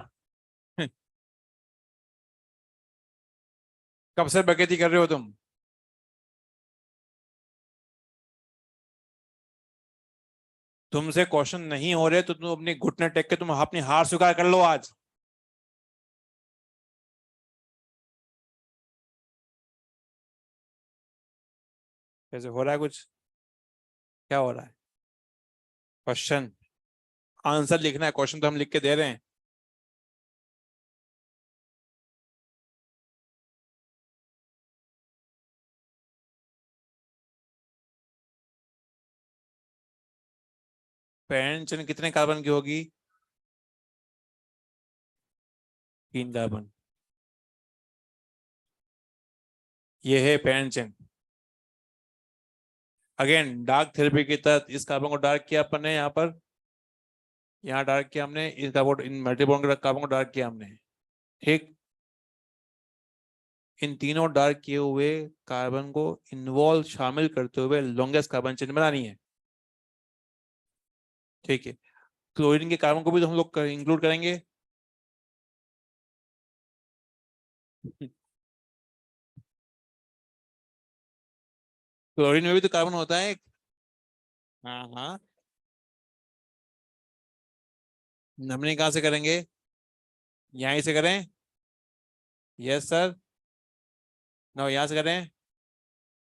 कब से बकैती कर रहे हो तुम? तुमसे क्वेश्चन नहीं हो रहे तो तुम अपनी घुटने टेक के तुम अपनी हार स्वीकार कर लो आज। कैसे हो रहा है कुछ? क्या हो रहा है? क्वेश्चन आंसर लिखना है, क्वेश्चन तो हम लिख के दे रहे हैं। पेरेंट चेन कितने कार्बन की होगी? 3 कार्बन। ये है parent chain. Again dark therapy के तहत इस कार्बन को डार्क किया अपन ने यहाँ पर, यहाँ डार्क किया हमने, इस कार्बन इन मल्टीबॉन्ड कार्बन को डार्क किया हमने। ठीक। इन तीनों डार्क किए हुए कार्बन को इन्वॉल्व शामिल करते हुए लॉन्गेस्ट कार्बन चेन बनानी है। ठीक है। क्लोरीन के कार्बन को भी तो हम लोग इंक्लूड करेंगे। क्लोरीन में भी तो कार्बन होता है एक। हाँ हाँ। नमनी कहाँ से करेंगे? यहीं से करें। Yes sir. ना यहाँ से करें।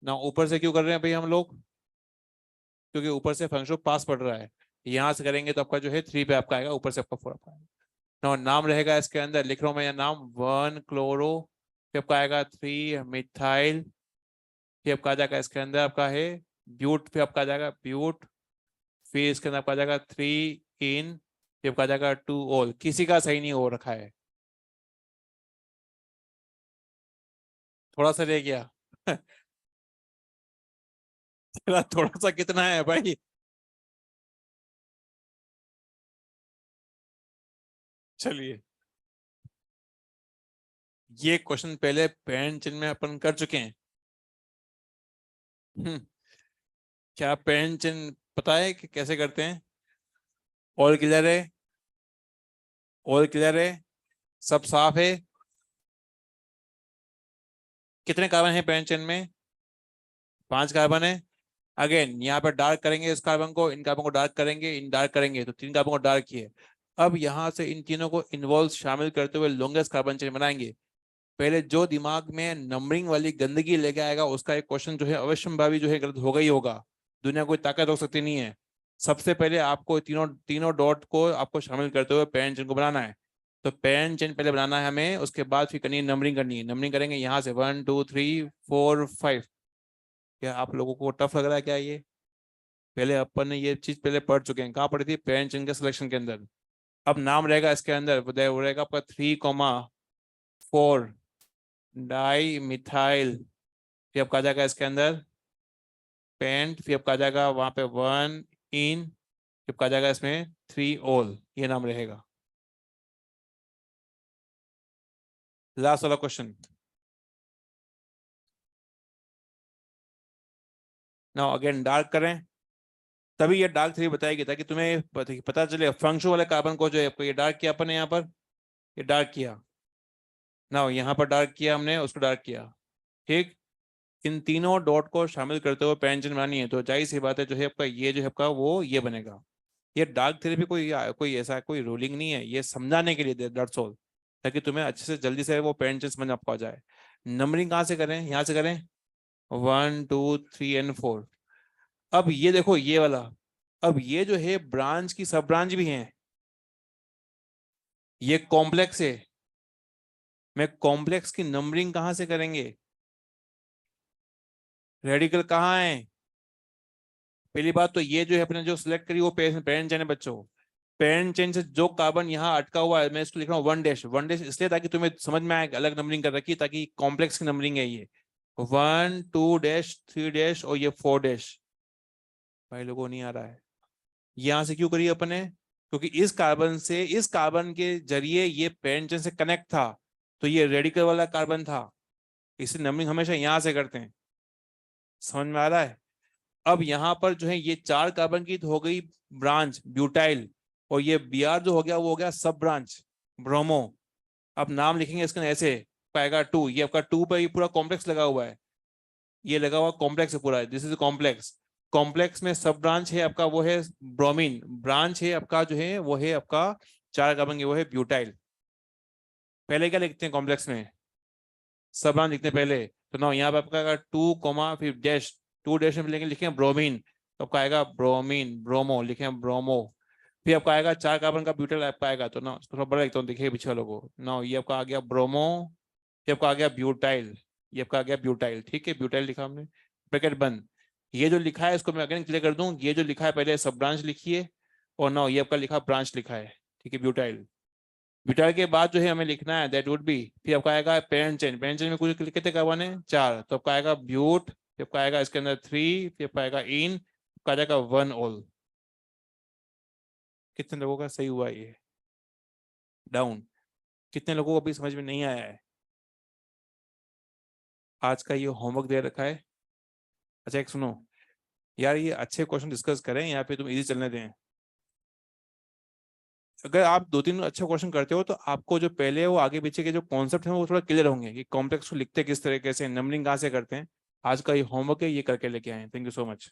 ना ऊपर से क्यों कर रहे हैं भाई हम लोग? क्योंकि ऊपर से फंक्शन पास पड़ रहा है। यहाँ से करेंगे तो आपका जो है 3 पे आपका आएगा, ऊपर से आपका 4 आएगा। ना नाम रहेगा इसके अंदर, लिख रहा हूँ मैं यहाँ नाम 1 क्लोरो, फिर आपका आएगा 3 मिथाइल, फिर आपका आ जाएगा इसके अंदर आपका है ब्यूट, फिर आपका आ जाएगा ब्यूट, फिर इसके अंदर आपका आ जाएगा 3 इन, फिर आपका आ जाएगा 2 ऑल। किसी का सही नहीं हो रखा है। थोड़ा सा रह गया। चला थोड़ा सा कितना है भाई? चलिए, ये क्वेश्चन पहले पेरेंट चिन्ह में अपन कर चुके हैं। हम्म। क्या पेरेंट चिन्ह पता है कि कैसे करते हैं? ऑल क्लियर है? ऑल क्लियर है? सब साफ है? कितने कार्बन है पेरेंट चिन्ह में? 5 कार्बन है। अगेन यहाँ पर डार्क करेंगे इस कार्बन को, इन कार्बन को डार्क करेंगे, इन डार्क करेंगे, तो 3 कार्बन को डार्क किए। अब यहाँ से इन तीनों को इन्वॉल्व शामिल करते हुए लॉन्गेस्ट कार्बन चेन बनाएंगे। पहले जो दिमाग में नंबरिंग वाली गंदगी लेके आएगा उसका एक क्वेश्चन जो है अवश्य भावी जो है गलत होगा ही होगा। दुनिया कोई ताकत रोक सकती नहीं है। सबसे पहले आपको तीनों तीनों डॉट को आपको शामिल करते हुए पेरेंट चेन को बनाना है। तो पेरेंट चेन पहले बनाना है हमें, उसके बाद फिर करनी है नंबरिंग, करनी है नंबरिंग करेंगे यहाँ से 1 2 3 4 5। क्या आप लोगों को टफ लग रहा है क्या ये? पहले अपन ने ये चीज पहले पढ़ चुके हैं, कहाँ पढ़ी थी? पेरेंट चेन के सिलेक्शन के अंदर। अब नाम रहेगा इसके अंदर, वो रहेगा आपका 3 4 डाई मिथाइल, फिर आपका आ जाएगा इसके अंदर पेंट, फिर आपका आ जाएगा वहां पे 1 इन, फिर आपका आ जाएगा इसमें 3 ऑल। ये नाम रहेगा। लास्ट वाला क्वेश्चन। नाउ अगेन डार्क करें, तभी ये डार्क थ्री बताएगी ताकि तुम्हें पता चले फंक्शन वाले कार्बन को जो है आपको ये डार्क किया अपन ने यहाँ पर, ये डार्क किया ना, यहाँ पर डार्क किया हमने, उसको डार्क किया। ठीक। इन तीनों डॉट को शामिल करते हुए पेंशन बनानी है, तो जाहिर सी बात है जो है आपका ये जो है आपका वो ये बनेगा। ये डार्क थेरेपी कोई कोई ऐसा कोई रूलिंग नहीं है, ये समझाने के लिए दैट्स ऑल, ताकि तुम्हें अच्छे से जल्दी से वो पेरेंट समझ आपको आ जाए। नंबरिंग कहाँ से करें? यहाँ से करें 1 2 3 एंड 4। अब ये देखो ये वाला, अब ये जो है ब्रांच की सब ब्रांच भी है, ये कॉम्प्लेक्स है। मैं कॉम्प्लेक्स की नंबरिंग कहाँ से करेंगे? रेडिकल कहाँ है? पहली बात तो ये जो है अपने जो सिलेक्ट करी वो पेरेंट चेन है बच्चों। पेरेंट चेन से जो कार्बन यहाँ अटका हुआ है मैं इसको लिख रहा हूँ 1 डैश, 1 डैश इसलिए ताकि तुम्हें समझ में आए अलग नंबरिंग कर रखी है, ताकि कॉम्प्लेक्स की नंबरिंग है ये। 1 2 डैश 3 डैश और ये 4 डैश। भाई लोगों नहीं आ रहा है। यहाँ से क्यों करी अपन ने? क्योंकि इस कार्बन के जरिए ये पेरेंट चेन से कनेक्ट था। तो ये रेडिकल वाला कार्बन था, इसे नंबरिंग हमेशा यहां से करते हैं। समझ में आ रहा है? अब यहाँ पर जो है ये 4 कार्बन की तो हो गई ब्रांच ब्यूटाइल, और ये Br जो हो गया वो हो गया सब ब्रांच ब्रोमो। अब नाम लिखेंगे इसका ऐसे, पाएगा 2, ये आपका 2 पर ये पूरा कॉम्प्लेक्स लगा हुआ है, ये लगा हुआ कॉम्प्लेक्स है पूरा, दिस इज कॉम्प्लेक्स। कॉम्प्लेक्स में सब ब्रांच है आपका वो है ब्रोमीन, ब्रांच है आपका जो है वो है आपका 4 कार्बन की वो है ब्यूटाइल। पहले क्या लिखते हैं कॉम्प्लेक्स में? सब ब्रांच लिखते हैं पहले। तो ना यहाँ पे आपका 2 कोमा फिर डैश, 2 डैश में लिखेंगे ब्रोमीन, तो आपका आएगा ब्रोमीन, ब्रोमो लिखे ब्रोमो। फिर आपका आएगा 4 कार्बन का ब्यूटाइल आपका आएगा, तो ना थोड़ा बड़ा लिखता हूँ, देखिए पीछे वालों को ना, ये आपका आ गया ब्रोमो, ये आपका आ गया ब्यूटाइल, ये आपका आ गया ब्यूटाइल। ठीक है, ब्यूटाइल लिखा हमने, ब्रैकेट बंद। ये जो लिखा है इसको मैं अगेन क्लियर कर दूं, ये जो लिखा है पहले सब ब्रांच लिखिए, और ना ये आपका लिखा ब्रांच लिखा है। ठीक है, ब्यूटाइल। ब्यूटाइल के बाद जो है हमें लिखना है दैट वुड बी, फिर आपका आएगा पेरेंट चेन, पेरेंट चेन में कुछ कितने कार्बन है 4, तो आपका आएगा ब्यूट, फिर आपका आएगा इसके अंदर 3, फिर आपका आएगा इन, आपका आ जाएगा 1 ऑल। कितने लोगों का सही हुआ ये? डाउन। कितने लोगों को अभी समझ में नहीं आया है? आज का ये होमवर्क दे रखा है। अच्छा एक सुनो यार, ये अच्छे क्वेश्चन डिस्कस करें या फिर तुम इजी चलने दें? अगर आप 2-3 अच्छा क्वेश्चन करते हो तो आपको जो पहले वो आगे पीछे के जो कॉन्सेप्ट हैं वो थोड़ा क्लियर होंगे कि कॉम्प्लेक्स को लिखते किस तरीके से, नंबरिंग कहाँ से करते हैं। आज का ये होमवर्क है, ये करके लेके आए। Thank you so much.